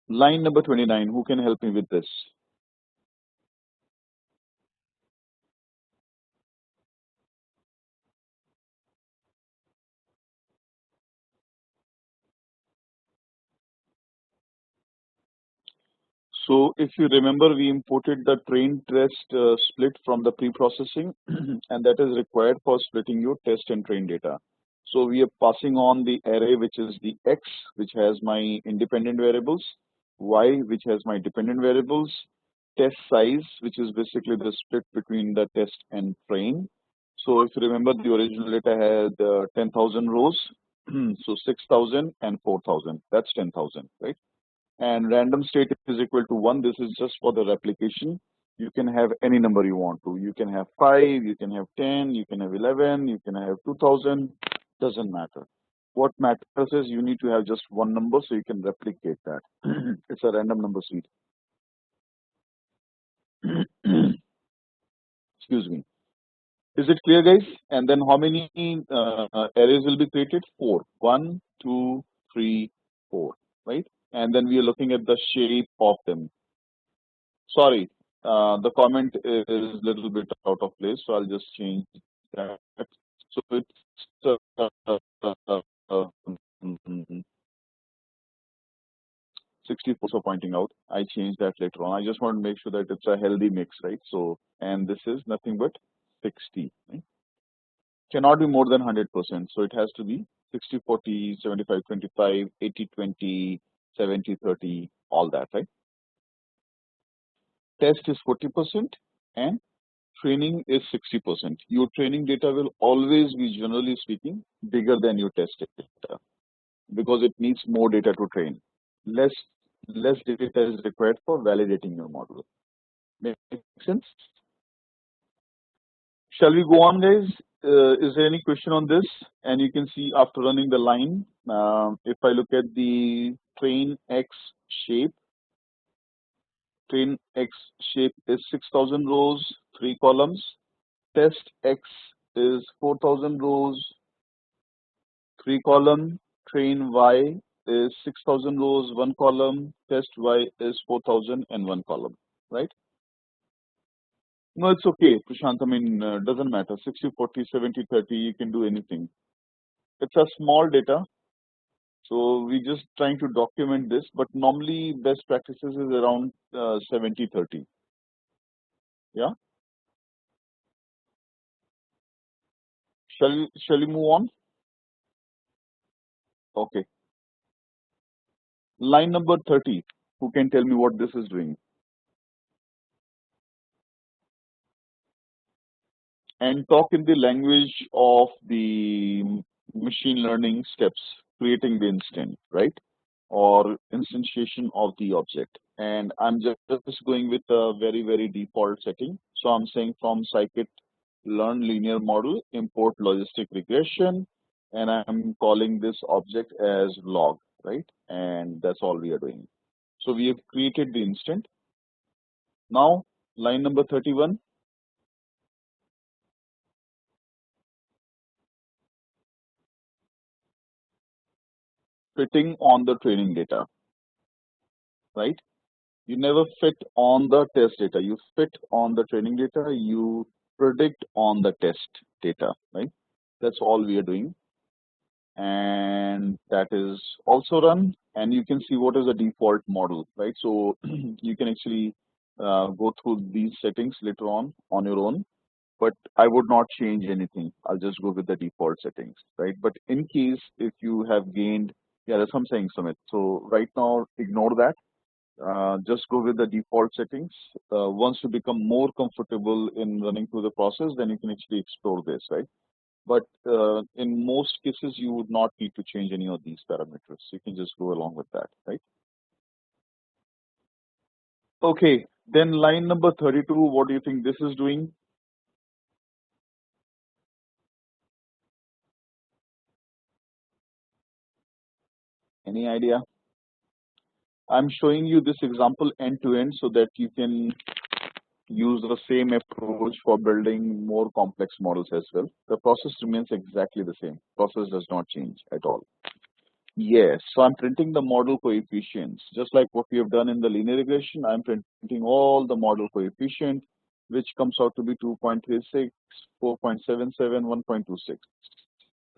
Line number 29. Who can help me with this? So if you remember, we imported the train test split from the pre-processing, and that is required for splitting your test and train data. So we are passing on the array, which is the X, which has my independent variables, Y, which has my dependent variables, test size, which is basically the split between the test and train. So if you remember, the original data had 10,000 rows, so 6,000 and 4,000. That's 10,000, right? And random state is equal to 1. This is just for the replication. You can have any number you want to. You can have 5, you can have 10, you can have 11, you can have 2000, doesn't matter. What matters is you need to have just one number so you can replicate that. It's a random number seed. Excuse me. Is it clear, guys? And then how many arrays will be created? 4. 1, 2, 3, 4, right? And then we are looking at the shape of them. Sorry, the comment is a little bit out of place, so I'll just change that. So it's mm, 64. So pointing out, I changed that later on. I just want to make sure that it's a healthy mix, right? So, and this is nothing but 60. Right? Cannot be more than 100%. So it has to be 60, 40, 75, 25, 80, 20, 70, 30, all that, right? Test is 40% and training is 60%. Your training data will always be, generally speaking, bigger than your test data because it needs more data to train. Less data is required for validating your model. Make sense? Shall we go on, guys? Is there any question on this? And you can see after running the line, if I look at the train X shape, train X shape is 6,000 rows, 3 columns. Test X is 4,000 rows, 3 column. Train Y is 6,000 rows, 1 column. Test Y is 4,000 and 1 column, right? No, it's okay, Prashant. I mean, doesn't matter. 60, 40, 70, 30, you can do anything. It's a small data, so we're just trying to document this, but normally best practices is around 70, 30. Yeah. Shall we move on? Okay. Line number 30. Who can tell me what this is doing? And talk in the language of the machine learning steps, creating the instant, right? Or instantiation of the object. and I'm just going with a very default setting. So I'm saying from scikit-learn linear model import logistic regression, and I'm calling this object as log, right? And that's all we are doing. So we have created the instant. Now line number 31. Fitting on the training data, right? You never fit on the test data. You fit on the training data. You predict on the test data, right? That's all we are doing. And that is also run. And you can see what is the default model, right? So you can actually go through these settings later on your own. But I would not change anything. I'll just go with the default settings, right? But in case if you have gained, yeah, that's what I'm saying, Sumit. So right now, ignore that. Just go with the default settings. Once you become more comfortable in running through the process, then you can actually explore this, right? But in most cases, you would not need to change any of these parameters. You can just go along with that, right? Okay, then line number 32, what do you think this is doing? Any idea? I'm showing you this example end to end so that you can use the same approach for building more complex models as well. The process remains exactly the same. Process does not change at all. Yes, so I'm printing the model coefficients. Just like what we have done in the linear regression, I'm printing all the model coefficient, which comes out to be 2.36, 4.77, 1.26.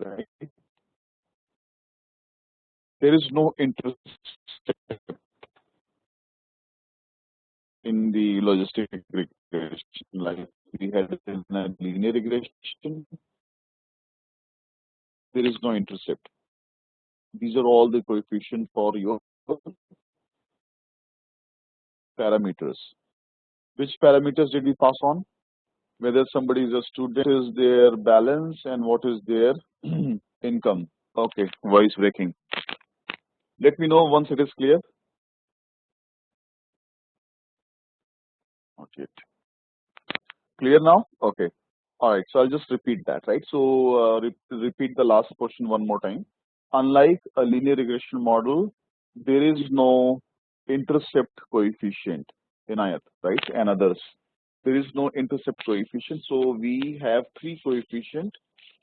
Right? There is no interest in the logistic regression like we had in a linear regression. There is no intercept. These are all the coefficients for your parameters. Which parameters did we pass on? Whether somebody is a student, is their balance, and what is their income. Okay, voice breaking. Let me know once it is clear. Not yet. Clear now? Okay. All right. So I'll just repeat that, right? So repeat the last portion one more time. Unlike a linear regression model, there is no intercept coefficient in IIT, right? And others. There is no intercept coefficient. So we have three coefficients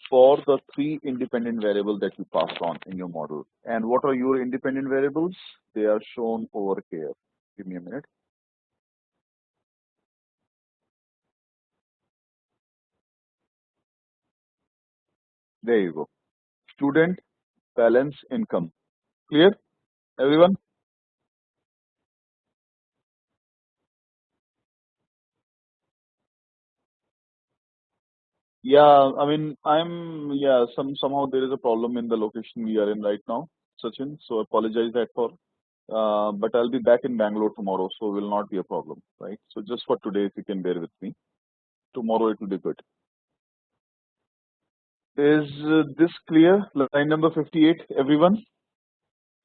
for the three independent variables that you passed on in your model. And what are your independent variables? They are shown over here. Give me a minute. There you go. Student, balance, income. Clear, everyone? Yeah, I mean, yeah, somehow there is a problem in the location we are in right now, Sachin. So apologize that for, but I'll be back in Bangalore tomorrow, so will not be a problem, right? So just for today, if you can bear with me, tomorrow it will be good. Is this clear? Line number 58, everyone?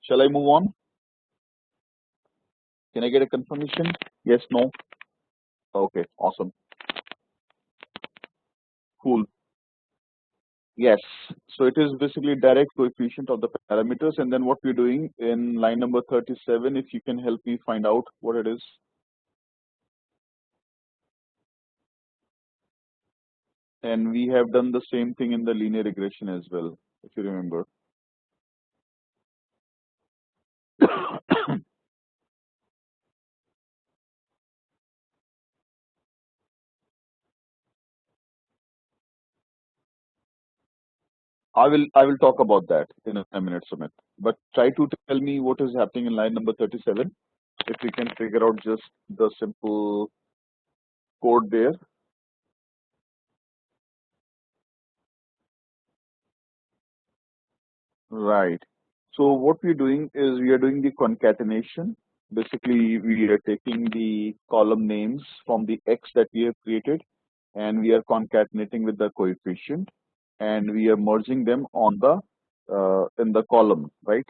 Shall I move on? Can I get a confirmation? Yes, no? Okay, awesome. Cool. Yes. So it is basically direct coefficient of the parameters. And then what we're doing in line number 37, if you can help me find out what it is. And we have done the same thing in the linear regression as well, if you remember. I will talk about that in a minute, Sumit. But try to tell me what is happening in line number 37. If we can figure out just the simple code there. Right. So what we're doing is we are doing the concatenation. Basically, we are taking the column names from the X that we have created, and we are concatenating with the coefficient, and we are merging them on the in the column, right?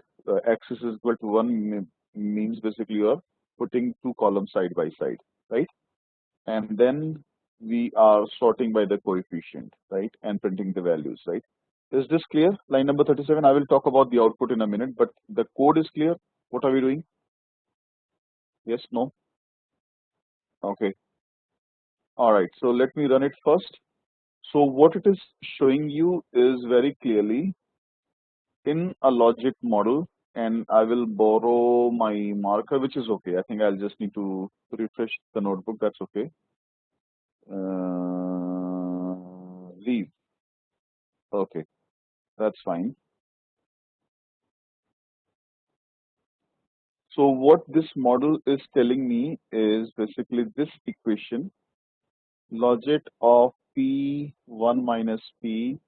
X is equal to 1 means basically your putting two columns side by side, right? And then we are sorting by the coefficient, right? And printing the values, right? Is this clear? Line number 37. I will talk about the output in a minute, but the code is clear. What are we doing? Yes, no? Okay. All right. So let me run it first. So what it is showing you is very clearly in a logic model, and I will borrow my marker, which is okay. I think I'll just need to refresh the notebook. That's okay. Leave. Okay, that's fine. So what this model is telling me is basically this equation, logit of P1 minus P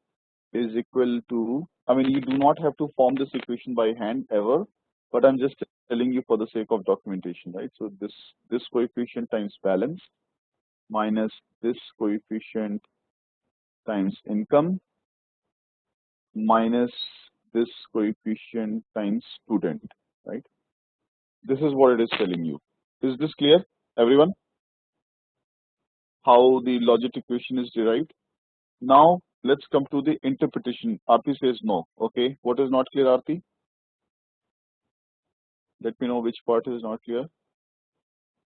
is equal to, I mean, you do not have to form this equation by hand ever, but I'm just telling you for the sake of documentation, right? So this coefficient times balance minus this coefficient times income minus this coefficient times student, right? This is what it is telling you. Is this clear, everyone? How the logic equation is derived? Now let's come to the interpretation. Aarti says no. Okay, what is not clear, Aarti? Let me know which part is not clear.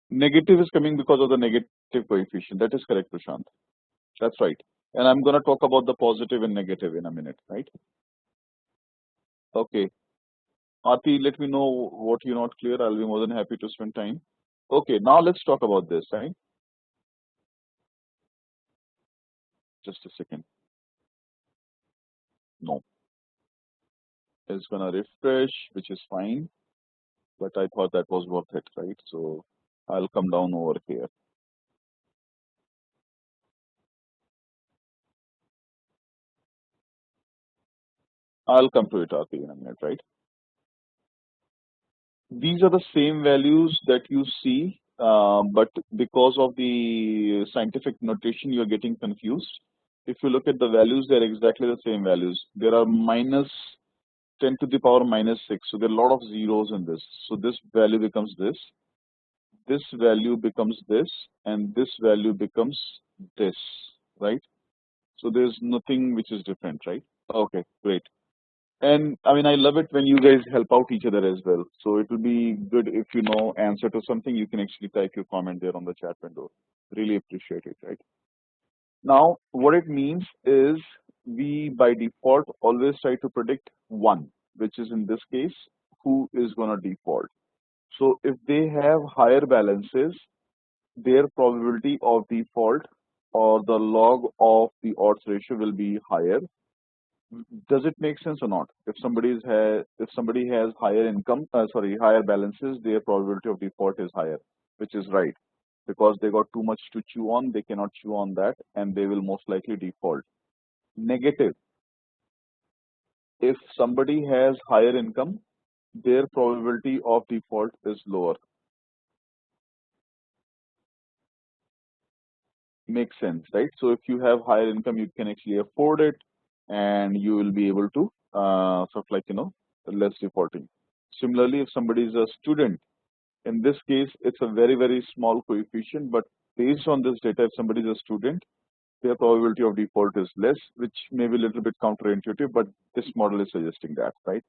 Negative is coming because of the negative coefficient. That is correct, Prashant. That's right. And I'm going to talk about the positive and negative in a minute, right? Okay. Aarti, let me know what you're not clear. I'll be more than happy to spend time. Okay, now let's talk about this, right? Just a second. No. It's going to refresh, which is fine. But I thought that was worth it, right? So I'll come down over here. I'll come to it, Aarti, in a minute, right? These are the same values that you see, but because of the scientific notation, you're getting confused. If you look at the values, they're exactly the same values. There are minus 10 to the power minus 6. So there are a lot of zeros in this. So this value becomes this value becomes this, and this value becomes this, right? So there's nothing which is different, right? Okay, great. And I mean, I love it when you guys help out each other as well. So it will be good if you know answer to something, you can actually type your comment there on the chat window. Really appreciate it, right? Now, what it means is we by default always try to predict one, which is in this case, who is going to default. So if they have higher balances, their probability of default or the log of the odds ratio will be higher. Does it make sense or not? If somebody has higher income, higher balances, their probability of default is higher, which is right, because they got too much to chew on, they cannot chew on that, and they will most likely default. Negative, if somebody has higher income, their probability of default is lower. Makes sense, right? So if you have higher income, you can actually afford it, and you will be able to less defaulting. Similarly, if somebody is a student, in this case, it's a very, very small coefficient, but based on this data, if somebody is a student, their probability of default is less, which may be a little bit counterintuitive, but this model is suggesting that, right?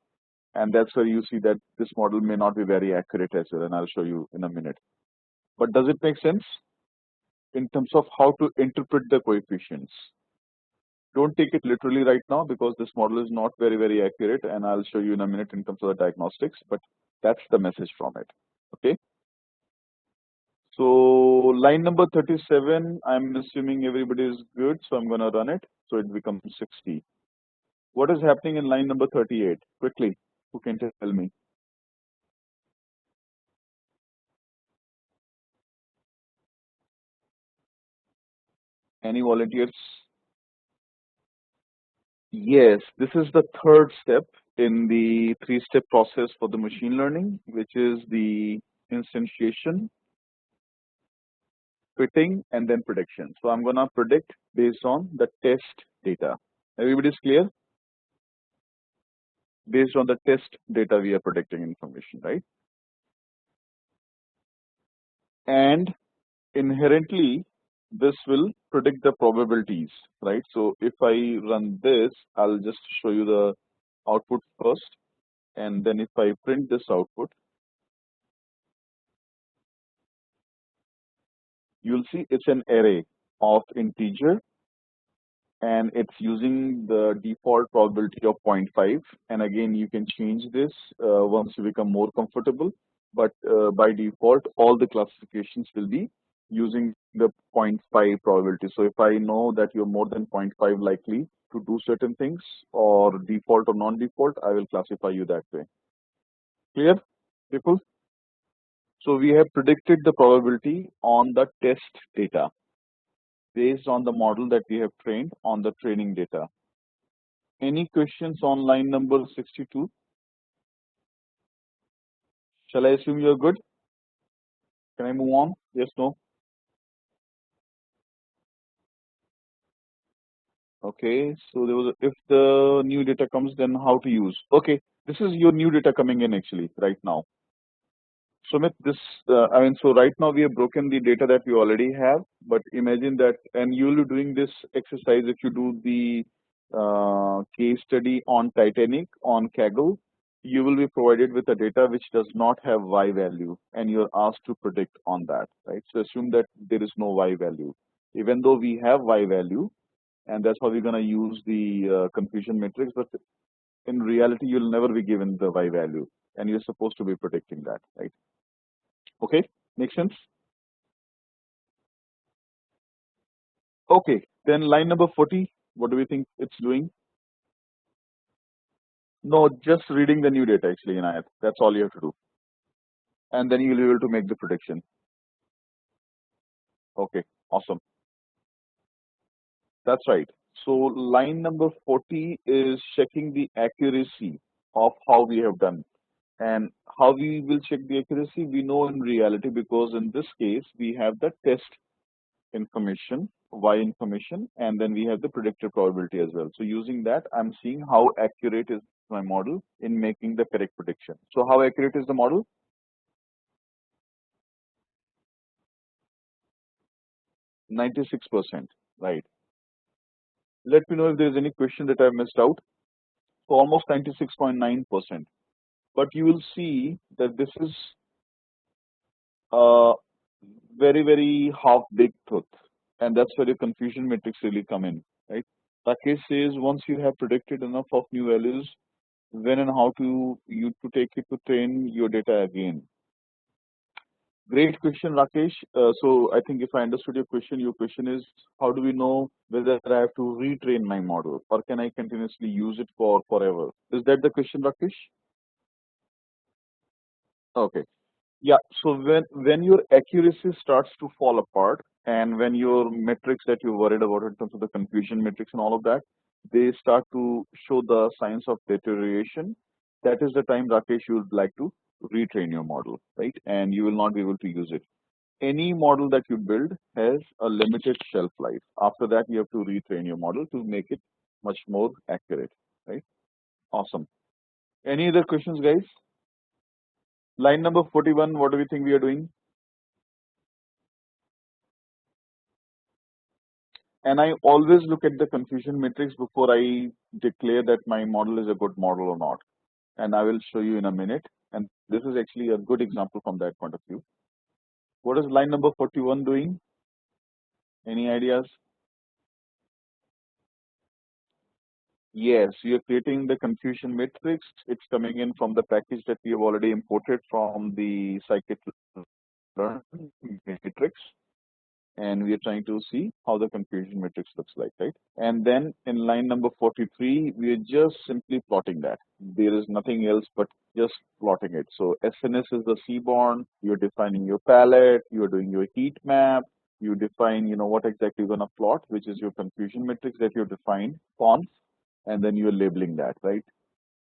And that's where you see that this model may not be very accurate as well, and I'll show you in a minute. But does it make sense in terms of how to interpret the coefficients? Don't take it literally right now because this model is not very, very accurate, and I'll show you in a minute in terms of the diagnostics, but that's the message from it, okay? So line number 37, I'm assuming everybody is good, so I'm going to run it. So it becomes 60. What is happening in line number 38? Quickly, who can tell me? Any volunteers? Yes, this is the third step in the three-step process for the machine learning, which is the instantiation, fitting, and then prediction. So I'm going to predict based on the test data. Everybody's clear? Based on the test data, we are predicting information, right? and inherently this will predict the probabilities, right? So if I run this, I'll just show you the output first, and then if I print this output, you'll see it's an array of integer, and it's using the default probability of 0.5. And again, you can change this once you become more comfortable, but by default all the classifications will be using the 0.5 probability. So if I know that you're more than 0.5 likely to do certain things, or default or non-default, I will classify you that way. Clear, people? So we have predicted the probability on the test data based on the model that we have trained on the training data. Any questions on line number 62? Shall I assume you're good? Can I move on? Yes, no? Okay, so there was if the new data comes, then how to use? Okay, this is your new data coming in actually right now. Sumit, this, I mean, so right now we have broken the data that we already have, but imagine that, and you will be doing this exercise if you do the case study on Titanic, on Kaggle, you will be provided with a data which does not have Y value, and you're asked to predict on that, right? So assume that there is no Y value, even though we have Y value, and that's how we're going to use the confusion matrix, but in reality, you'll never be given the Y value, and you're supposed to be predicting that, right? Okay, makes sense? Okay, then line number 40, what do we think it's doing? No, just reading the new data actually, Inayat. That's all you have to do. And then you'll be able to make the prediction. Okay, awesome. That's right. So line number 40 is checking the accuracy of how we have done. And how we will check the accuracy, we know in reality, because in this case, we have the test information, Y information, and then we have the predicted probability as well. So using that, I'm seeing how accurate is my model in making the correct prediction. So how accurate is the model? 96%, right? Let me know if there is any question that I missed out. So almost 96.9%. But you will see that this is a very, very half-baked truth. And that's where your confusion matrix really come in, right? Rakesh says once you have predicted enough of new values, when and how to you to take it to train your data again. Great question, Rakesh. So I think if I understood your question is how do we know whether I have to retrain my model or can I continuously use it for forever? Is that the question, Rakesh? Okay. Yeah. So when your accuracy starts to fall apart and when your metrics that you're worried about in terms of the confusion metrics and all of that, they start to show the signs of deterioration, that is the time, Rakesh, you would like to retrain your model, right? And you will not be able to use it. Any model that you build has a limited shelf life. After that, you have to retrain your model to make it much more accurate, right? Awesome. Any other questions, guys? Line number 41, what do we think we are doing? And I always look at the confusion matrix before I declare that my model is a good model or not. And I will show you in a minute. And this is actually a good example from that point of view. What is line number 41 doing? Any ideas? Yes, you're creating the confusion matrix. It's coming in from the package that we have already imported from the scikit-learn matrix. And we are trying to see how the confusion matrix looks like, right? And then in line number 43, we are just simply plotting that. There is nothing else but just plotting it. So SNS is the seaborne, you're defining your palette, you're doing your heat map, you define, what exactly you're gonna plot, which is your confusion matrix that you've defined, fonts, and then you're labeling that, right?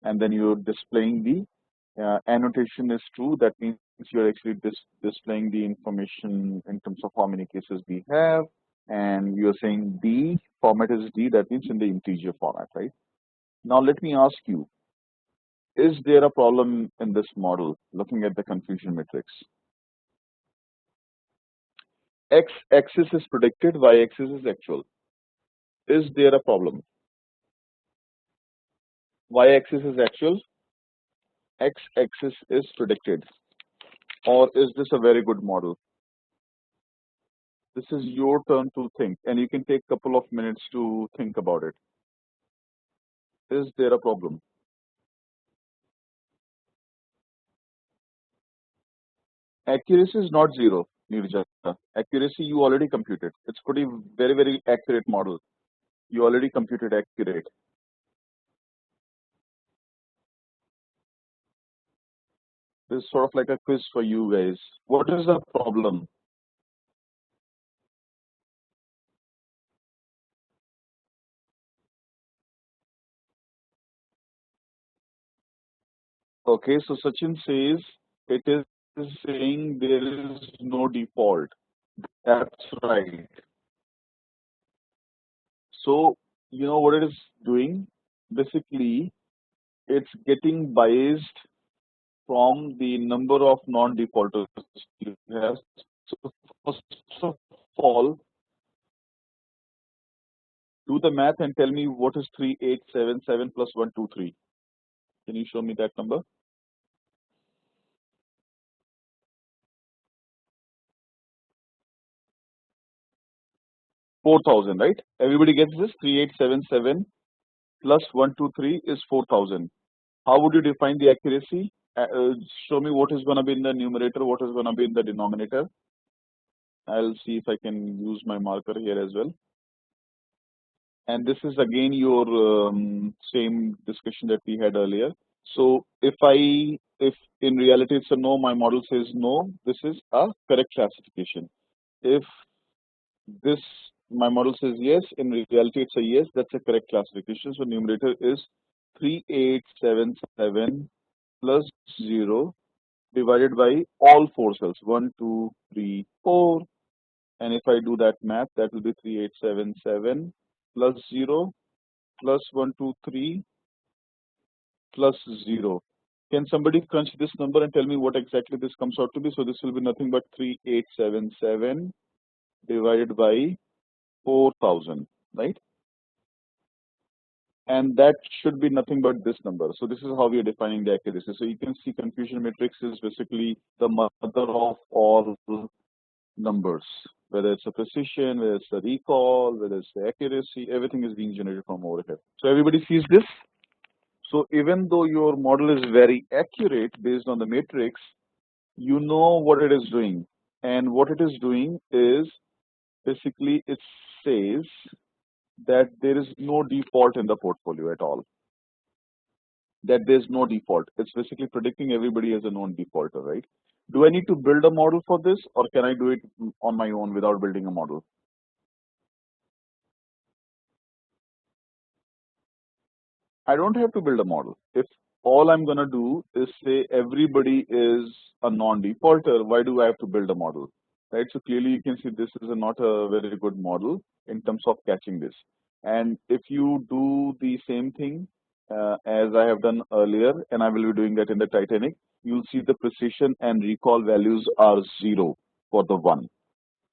And then you're displaying the annotation is true. That means you're actually displaying the information in terms of how many cases we have, and you're saying D format is D. That means in the integer format, right? Now let me ask you: is there a problem in this model? Looking at the confusion matrix, X axis is predicted, Y axis is actual. Is there a problem? Y axis is actual, X axis is predicted. Or is this a very good model? This is your turn to think, and you can take a couple of minutes to think about it. Is there a problem? Accuracy is not zero, Nirja. Accuracy you already computed. It's pretty very accurate model. You already computed accurate. This is sort of like a quiz for you guys. What is the problem? Okay, so Sachin says it is saying there is no default. That's right. So you know what it is doing? Basically, it's getting biased from the number of non-defaulters you have. So first of all, do the math and tell me what is 3877 plus 123. Can you show me that number? 4,000, right? Everybody gets this? 3877 plus 123 is 4,000. How would you define the accuracy? Show me what is going to be in the numerator, what is going to be in the denominator. I'll see if I can use my marker here as well. And this is again your same discussion that we had earlier. So if in reality it's a no, my model says no, this is a correct classification. If this my model says yes, in reality it's a yes, that's a correct classification. So numerator is 3877 plus 0 divided by all four cells, 1, 2, 3, 4. And if I do that math, that will be 3877 plus 0 plus 1, 2, 3 plus 0. Can somebody crunch this number and tell me what exactly this comes out to be? So this will be nothing but 3877 divided by 4,000, right? And that should be nothing but this number. So this is how we are defining the accuracy. So you can see confusion matrix is basically the mother of all numbers, whether it's a precision, whether it's a recall, whether it's the accuracy, everything is being generated from over here. So everybody sees this. So even though your model is very accurate based on the matrix, you know what it is doing. And what it is doing is basically it says that there is no default in the portfolio at all. That there's no default. It's basically predicting everybody as a known defaulter, right? Do I need to build a model for this, or can I do it on my own without building a model? I don't have to build a model. If all I'm going to do is say everybody is a non-defaulter, why do I have to build a model? Right? So clearly you can see this is not a very good model in terms of catching this. And if you do the same thing as I have done earlier, and I will be doing that in the Titanic, you'll see the precision and recall values are 0 for the 1.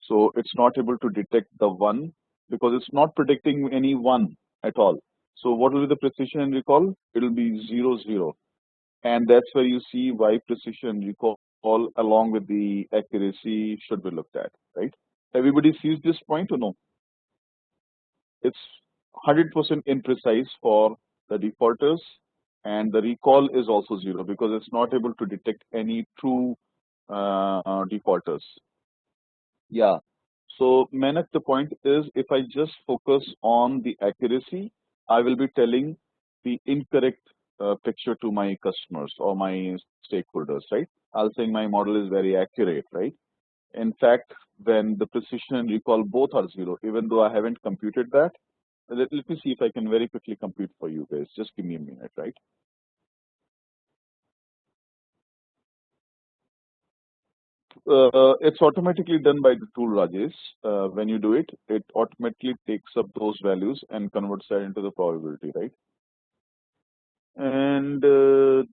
So it's not able to detect the 1 because it's not predicting any 1 at all. So what will be the precision and recall? It will be 0, 0. And that's where you see why precision and recall along with the accuracy should be looked at, right? Everybody sees this point or no? It's 100% imprecise for the defaulters, and the recall is also 0 because it's not able to detect any true defaulters. Yeah. So, Menak, the point is if I just focus on the accuracy, I will be telling the incorrect picture to my customers or my stakeholders, right? I'll say my model is very accurate, right? In fact, when the precision and recall both are 0, even though I haven't computed that, let me see if I can very quickly compute for you guys. Just give me a minute, right? It's automatically done by the tool, Rajesh. When you do it, it automatically takes up those values and converts that into the probability, right? And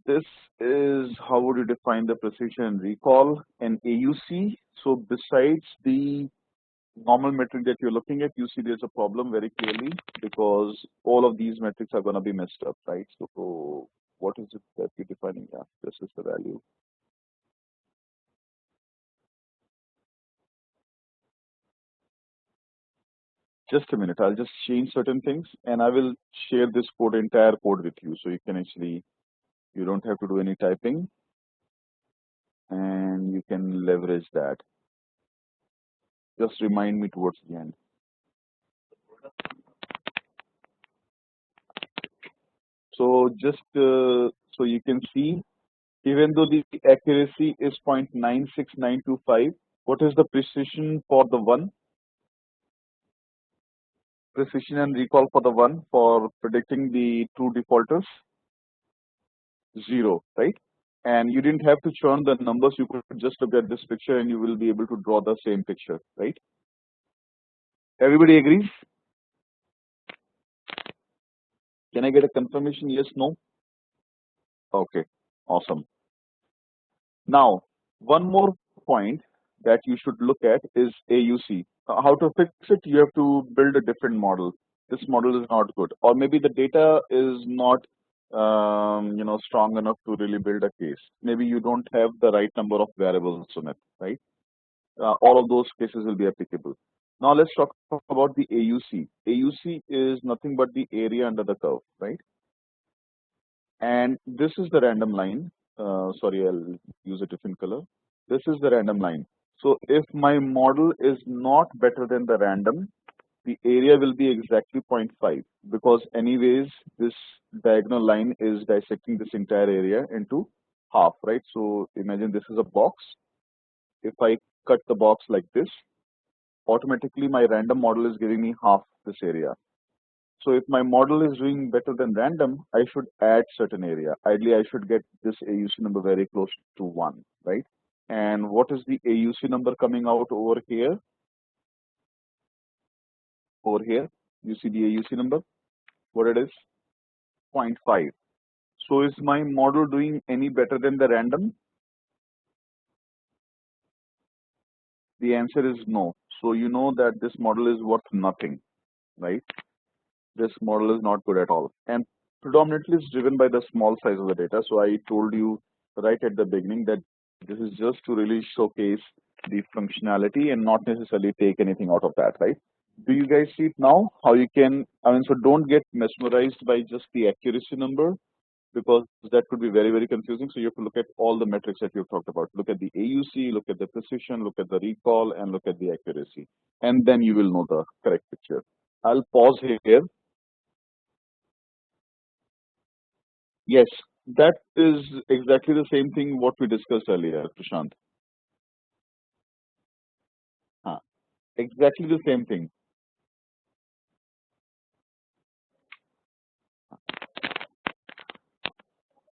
this is how would you define the precision and recall and AUC. So besides the normal metric that you're looking at, you see there's a problem very clearly because all of these metrics are going to be messed up, right? So what is it that we're defining? Yeah, this is the value. Just a minute, I'll just change certain things and I will share this code, entire code with you. So you can actually, you don't have to do any typing and you can leverage that. Just remind me towards the end. So just so you can see, even though the accuracy is 0.96925, what is the precision for the one? Precision and recall for the one for predicting the true defaulters? 0, right? And you didn't have to churn the numbers, you could just look at this picture and you will be able to draw the same picture, right? Everybody agrees? Can I get a confirmation? Yes, no? Okay, awesome. Now, one more point that you should look at is AUC. How to fix it? You have to build a different model. This model is not good, or maybe the data is not, strong enough to really build a case. Maybe you don't have the right number of variables on it, right? All of those cases will be applicable. Now let's talk about the AUC. AUC is nothing but the area under the curve, right? And this is the random line. Sorry, I'll use a different color. This is the random line. So if my model is not better than the random, the area will be exactly 0.5 because anyways, this diagonal line is dissecting this entire area into half, right? So imagine this is a box. If I cut the box like this, automatically my random model is giving me half this area. So if my model is doing better than random, I should add certain area. Ideally, I should get this AUC number very close to 1, right? And what is the AUC number coming out over here? Over here, you see the AUC number, what it is? 0.5. So is my model doing any better than the random? The answer is no. So you know that this model is worth nothing, right? This model is not good at all. And predominantly it's driven by the small size of the data. So I told you right at the beginning that this is just to really showcase the functionality and not necessarily take anything out of that, right? Do you guys see it now? How you can, so don't get mesmerized by just the accuracy number because that could be very, very confusing. So you have to look at all the metrics that you've talked about. Look at the AUC, look at the precision, look at the recall, and look at the accuracy. And then you will know the correct picture. I'll pause here. Yes, that is exactly the same thing what we discussed earlier, Prashant. Exactly the same thing.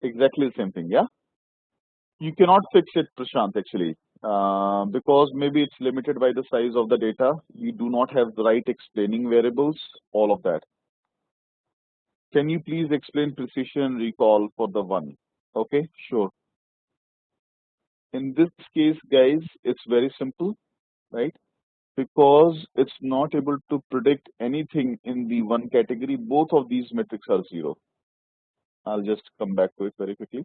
Exactly the same thing, yeah? You cannot fix it, Prashant, actually, because maybe it's limited by the size of the data. You do not have the right explaining variables, all of that. Can you please explain precision recall for the one? Okay, sure. In this case, guys, it's very simple, right? Because it's not able to predict anything in the one category, both of these metrics are 0. I'll just come back to it very quickly.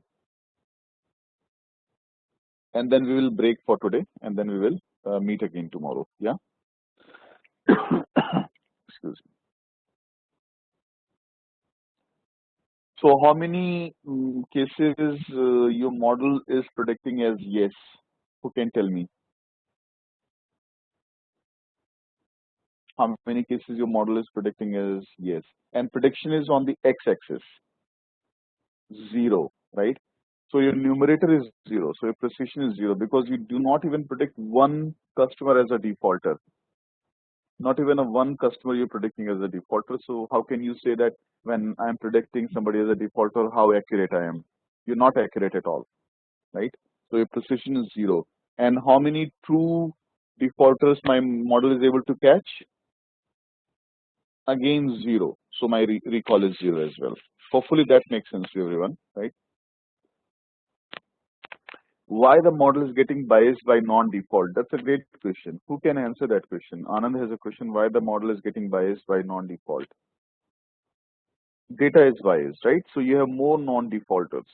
And then we will break for today and then we will meet again tomorrow. Yeah. Excuse me. So how many cases your model is predicting as yes? Who can tell me? How many cases your model is predicting as yes? And prediction is on the x-axis, 0, right? So your numerator is 0. So your precision is 0 because you do not even predict one customer as a defaulter. Not even a one customer you're predicting as a defaulter. So how can you say that when I'm predicting somebody as a defaulter, how accurate I am? You're not accurate at all, right? So your precision is 0. And how many true defaulters my model is able to catch? Again, 0. So my recall is 0 as well. Hopefully that makes sense to everyone, right? Why the model is getting biased by non-default? That's a great question. Who can answer that question? Anand has a question. Why the model is getting biased by non-default? Data is biased, right? So you have more non-defaulters.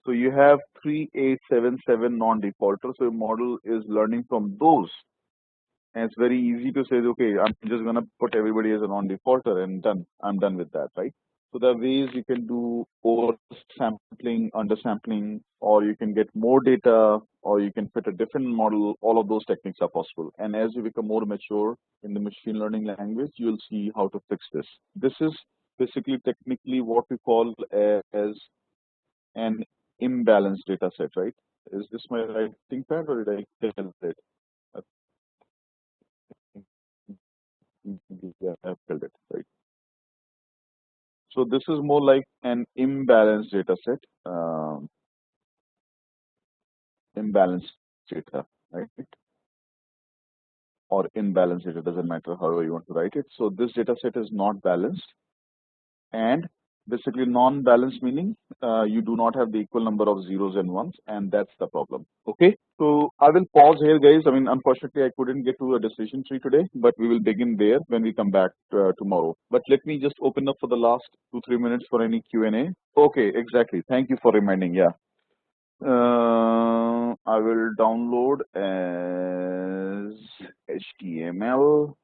So you have 3877 non-defaulters. So your model is learning from those. And it's very easy to say, okay, I'm just going to put everybody as a non-defaulter and done. I'm done with that, right? So there are ways you can do oversampling, undersampling, or you can get more data, or you can fit a different model. All of those techniques are possible. And as you become more mature in the machine learning language, you'll see how to fix this. This is basically technically what we call as an imbalanced data set, right? Is this my writing pad or did I tell it? I think I've filled it, right? So this is more like an imbalanced data set, imbalanced data, right? Or imbalanced data, doesn't matter however you want to write it. So this data set is not balanced, and basically non-balanced meaning you do not have the equal number of zeros and ones, and that's the problem. Okay, so I will pause here, guys. I mean, unfortunately, I couldn't get to a decision tree today, but we will begin there when we come back tomorrow. But let me just open up for the last 2-3 minutes for any Q&A. Okay, exactly. Thank you for reminding. Yeah. I will download as HTML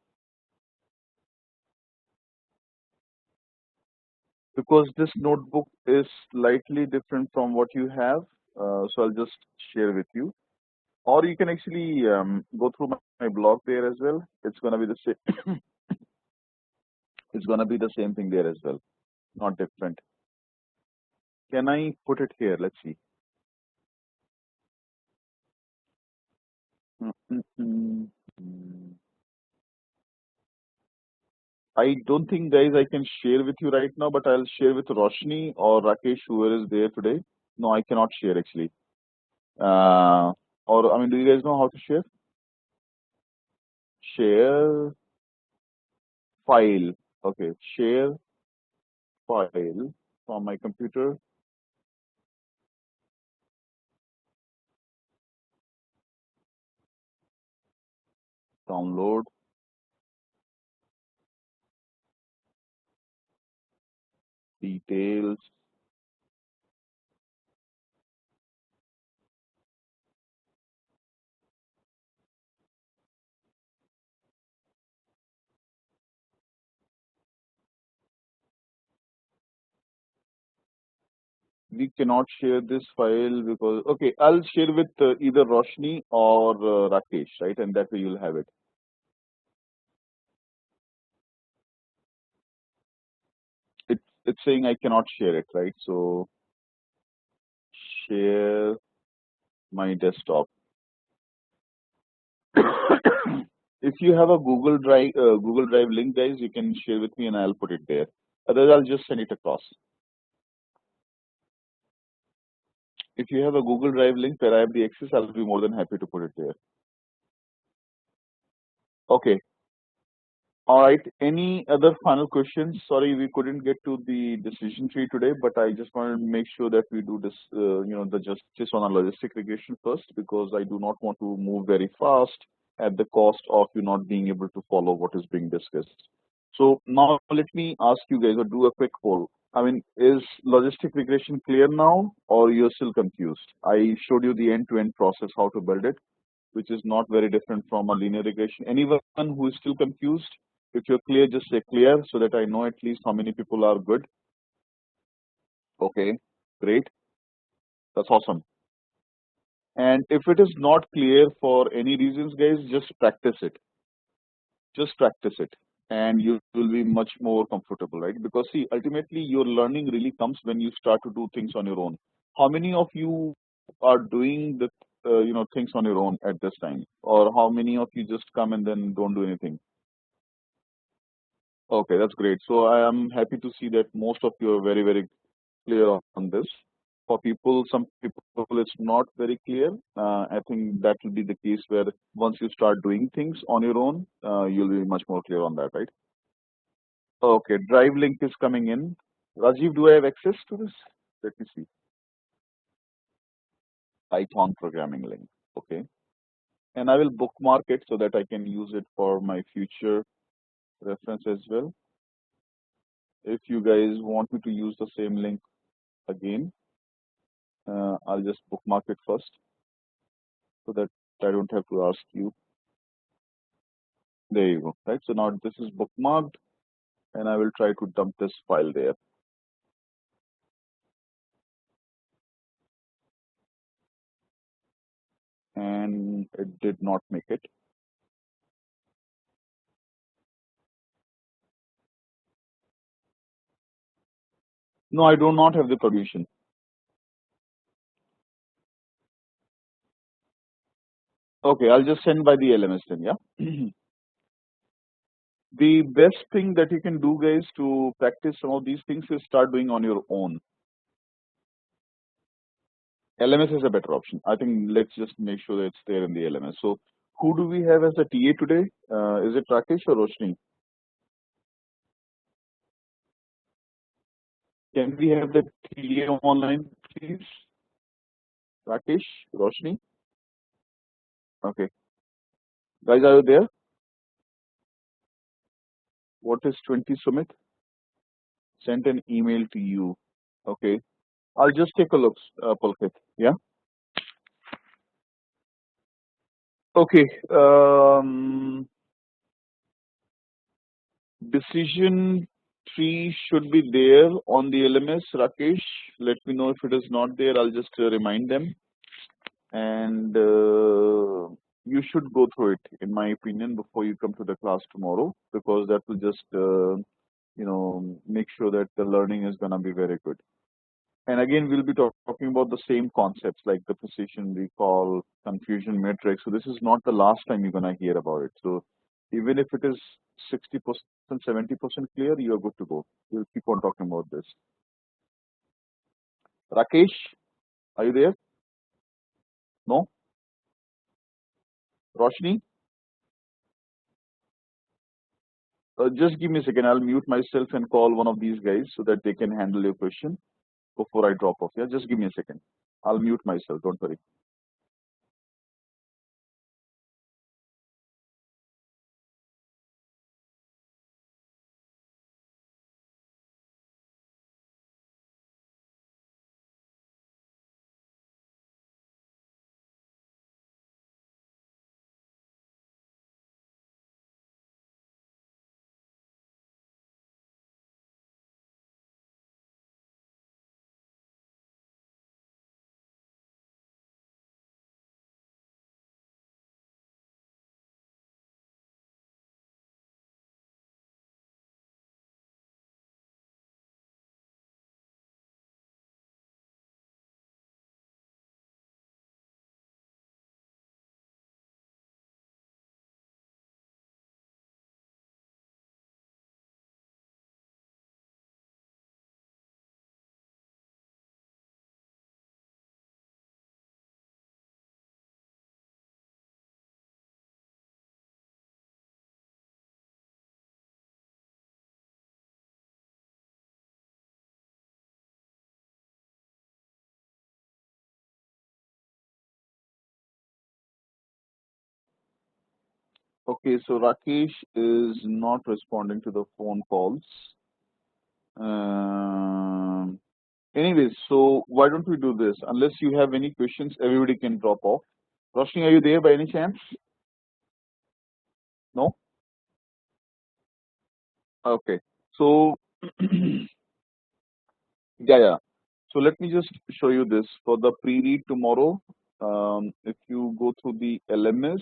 because this notebook is slightly different from what you have. So I'll just share with you, or you can actually go through my blog there as well. It's gonna be the same. It's gonna be the same thing there as well, not different. Can I put it here? Let's see. I don't think, guys, I can share with you right now, but I'll share with Roshni or Rakesh, whoever is there today. No, I cannot share actually. Or I mean, do you guys know how to share? Share file. Okay, share file from my computer. Download. Details. We cannot share this file because, okay, I'll share with either Roshni or Rakesh, right? And that way you'll have it. It's saying I cannot share it, right? So share my desktop. If you have a Google Drive link, guys, you can share with me and I'll put it there. Otherwise, I'll just send it across. If you have a Google Drive link where I have the access, I'll be more than happy to put it there. Okay. All right. Any other final questions? Sorry, we couldn't get to the decision tree today, but I just wanted to make sure that we do this, the justice on a logistic regression first, because I do not want to move very fast at the cost of you not being able to follow what is being discussed. So now let me ask you guys or do a quick poll. I mean, is logistic regression clear now, or you're still confused? I showed you the end-to-end process, how to build it, which is not very different from a linear regression. Anyone who is still confused? If you're clear, just say clear so that I know at least how many people are good. Okay, great. That's awesome. And if it is not clear for any reasons, guys, just practice it. Just practice it. And you will be much more comfortable, right? Because see, ultimately your learning really comes when you start to do things on your own. How many of you are doing the things on your own at this time? Or how many of you just come and then don't do anything? Okay, that's great. So I am happy to see that most of you are very, very clear on this. For people, some people it's not very clear. I think that will be the case where once you start doing things on your own, you'll be much more clear on that, right? Okay, drive link is coming in. Rajiv, do I have access to this? Let me see. Python programming link. Okay, and I will bookmark it so that I can use it for my future reference as well. If you guys want me to use the same link again, I'll just bookmark it first so that I don't have to ask you. There you go. Right. So now this is bookmarked, and I will try to dump this file there. And it did not make it. No, I do not have the permission. Okay, I'll just send by the LMS then, yeah? The best thing that you can do, guys, to practice some of these things is start doing on your own. LMS is a better option. I think let's just make sure that it's there in the LMS. So who do we have as a TA today? Is it Rakesh or Roshni? Can we have the TA online, please? Rakesh, Roshni? Okay. Guys, are you there? What is 20 Sumit? Sent an email to you. Okay. I'll just take a look, Pulkit. Yeah. Okay. Decision tree should be there on the LMS. Rakesh, let me know if it is not there. I'll just remind them, and you should go through it, in my opinion, before you come to the class tomorrow, because that will just make sure that the learning is gonna be very good. And again, we'll be talking about the same concepts like the precision recall, confusion matrix. So this is not the last time you're gonna hear about it. So even if it is 60%, 70% clear, you are good to go. We'll keep on talking about this. Rakesh, are you there? No? Roshni? Just give me a second. I'll mute myself and call one of these guys so that they can handle your question before I drop off. Yeah, just give me a second. I'll mute myself. Don't worry. Okay, so Rakesh is not responding to the phone calls. Anyways, so why don't we do this? Unless you have any questions, everybody can drop off. Roshni, are you there by any chance? No? Okay. So, yeah. So let me just show you this. For the pre-read tomorrow, if you go through the LMS,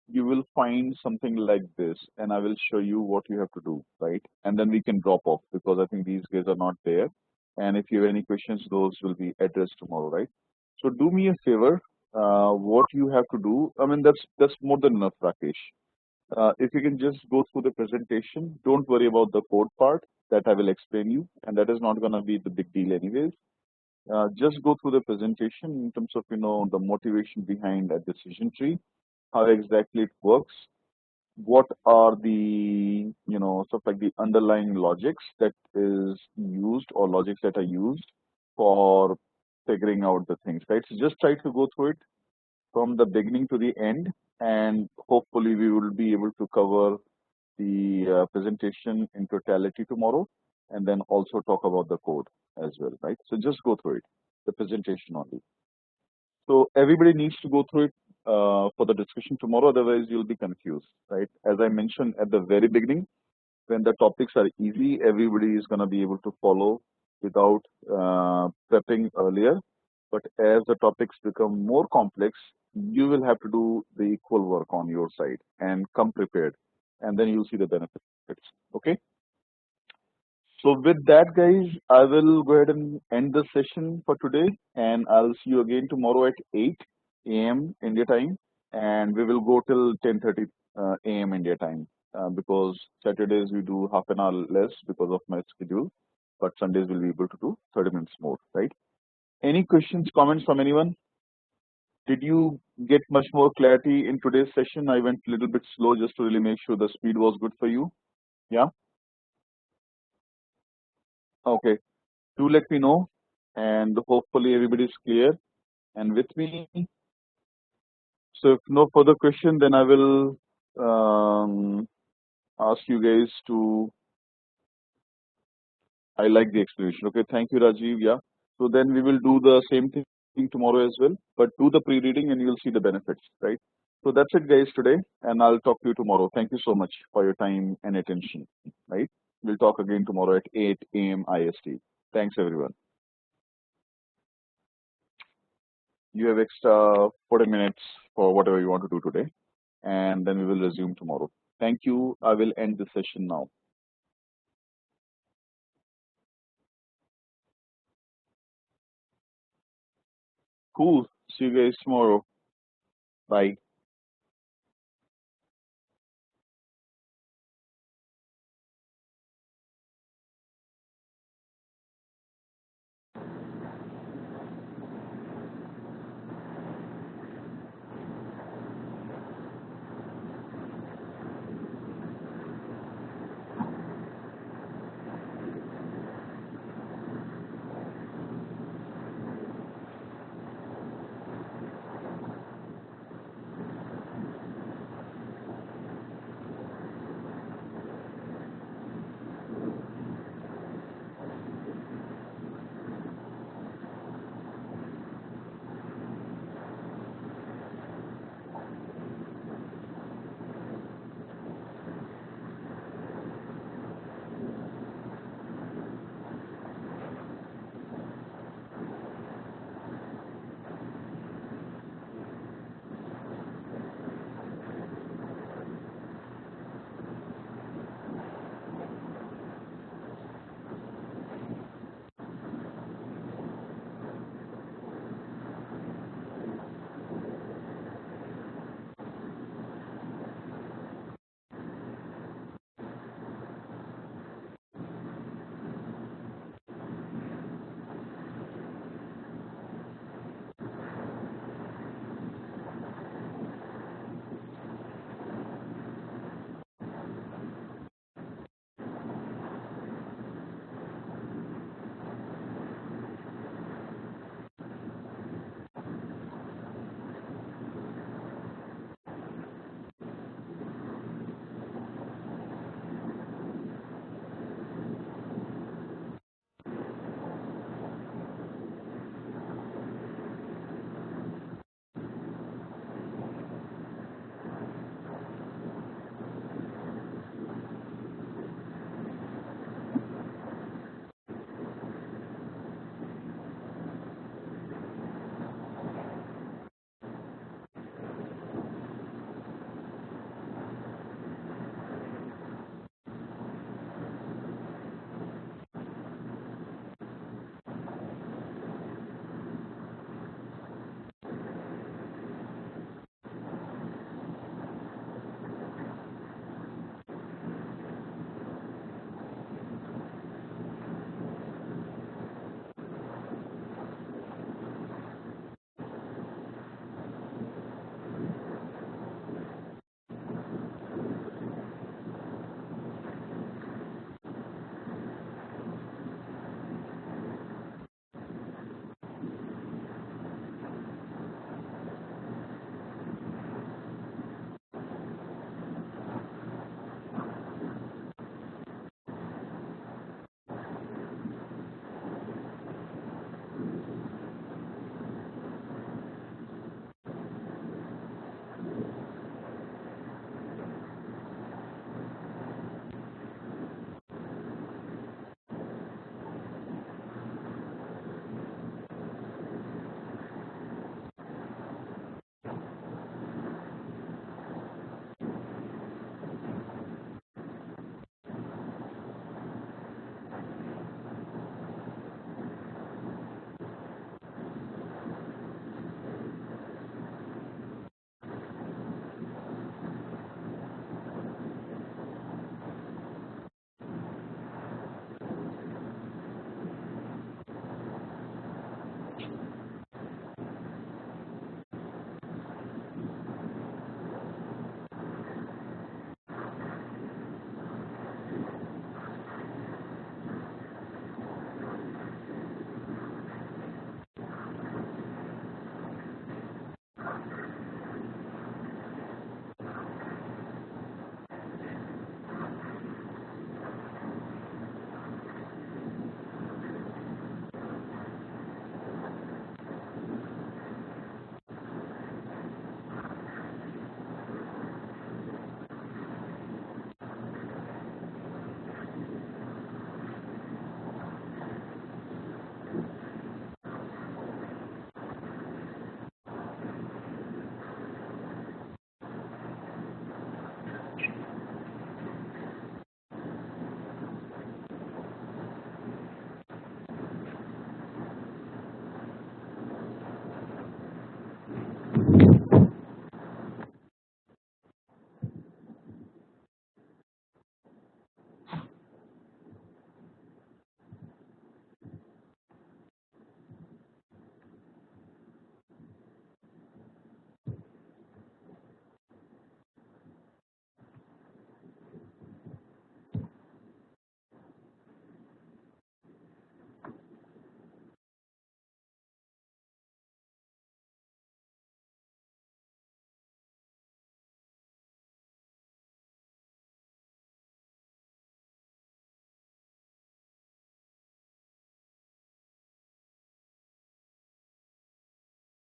you will find something like this, and I will show you what you have to do, right? And then we can drop off because I think these guys are not there. And if you have any questions, those will be addressed tomorrow, right? So do me a favor. What you have to do, I mean, that's more than enough, Rakesh. If you can just go through the presentation, don't worry about the code part that I will explain you, and that is not going to be the big deal anyways. Just go through the presentation in terms of the motivation behind a decision tree, how exactly it works, what are the sort of like the underlying logics that is used or logics that are used for figuring out the things, right? So just try to go through it from the beginning to the end, and hopefully we will be able to cover the presentation in totality tomorrow, and then also talk about the code as well, right? So just go through it, the presentation only. So everybody needs to go through it for the discussion tomorrow, otherwise you'll be confused, right? As I mentioned at the very beginning, when the topics are easy, everybody is going to be able to follow without prepping earlier. But as the topics become more complex, you will have to do the equal work on your side and come prepared, and then you'll see the benefits. Okay. So with that, guys, I will go ahead and end the session for today, and I'll see you again tomorrow at 8 a.m. India time, and we will go till 10:30 a.m. India time because Saturdays we do half an hour less because of my schedule, but Sundays we'll be able to do 30 minutes more, right? Any questions, comments from anyone? Did you get much more clarity in today's session? I went a little bit slow just to really make sure the speed was good for you. Yeah? Okay. Do let me know, and hopefully everybody is clear and with me. So if no further question, then I will ask you guys to, I like the explanation. Okay, thank you, Rajiv. Yeah. So then we will do the same thing tomorrow as well, but do the pre-reading and you'll see the benefits, right? So that's it, guys, today, and I'll talk to you tomorrow. Thank you so much for your time and attention, right? We'll talk again tomorrow at 8 a.m. IST. Thanks, everyone. You have extra 40 minutes for whatever you want to do today, and then we will resume tomorrow. Thank you. I will end the session now. Cool. See you guys tomorrow. Bye.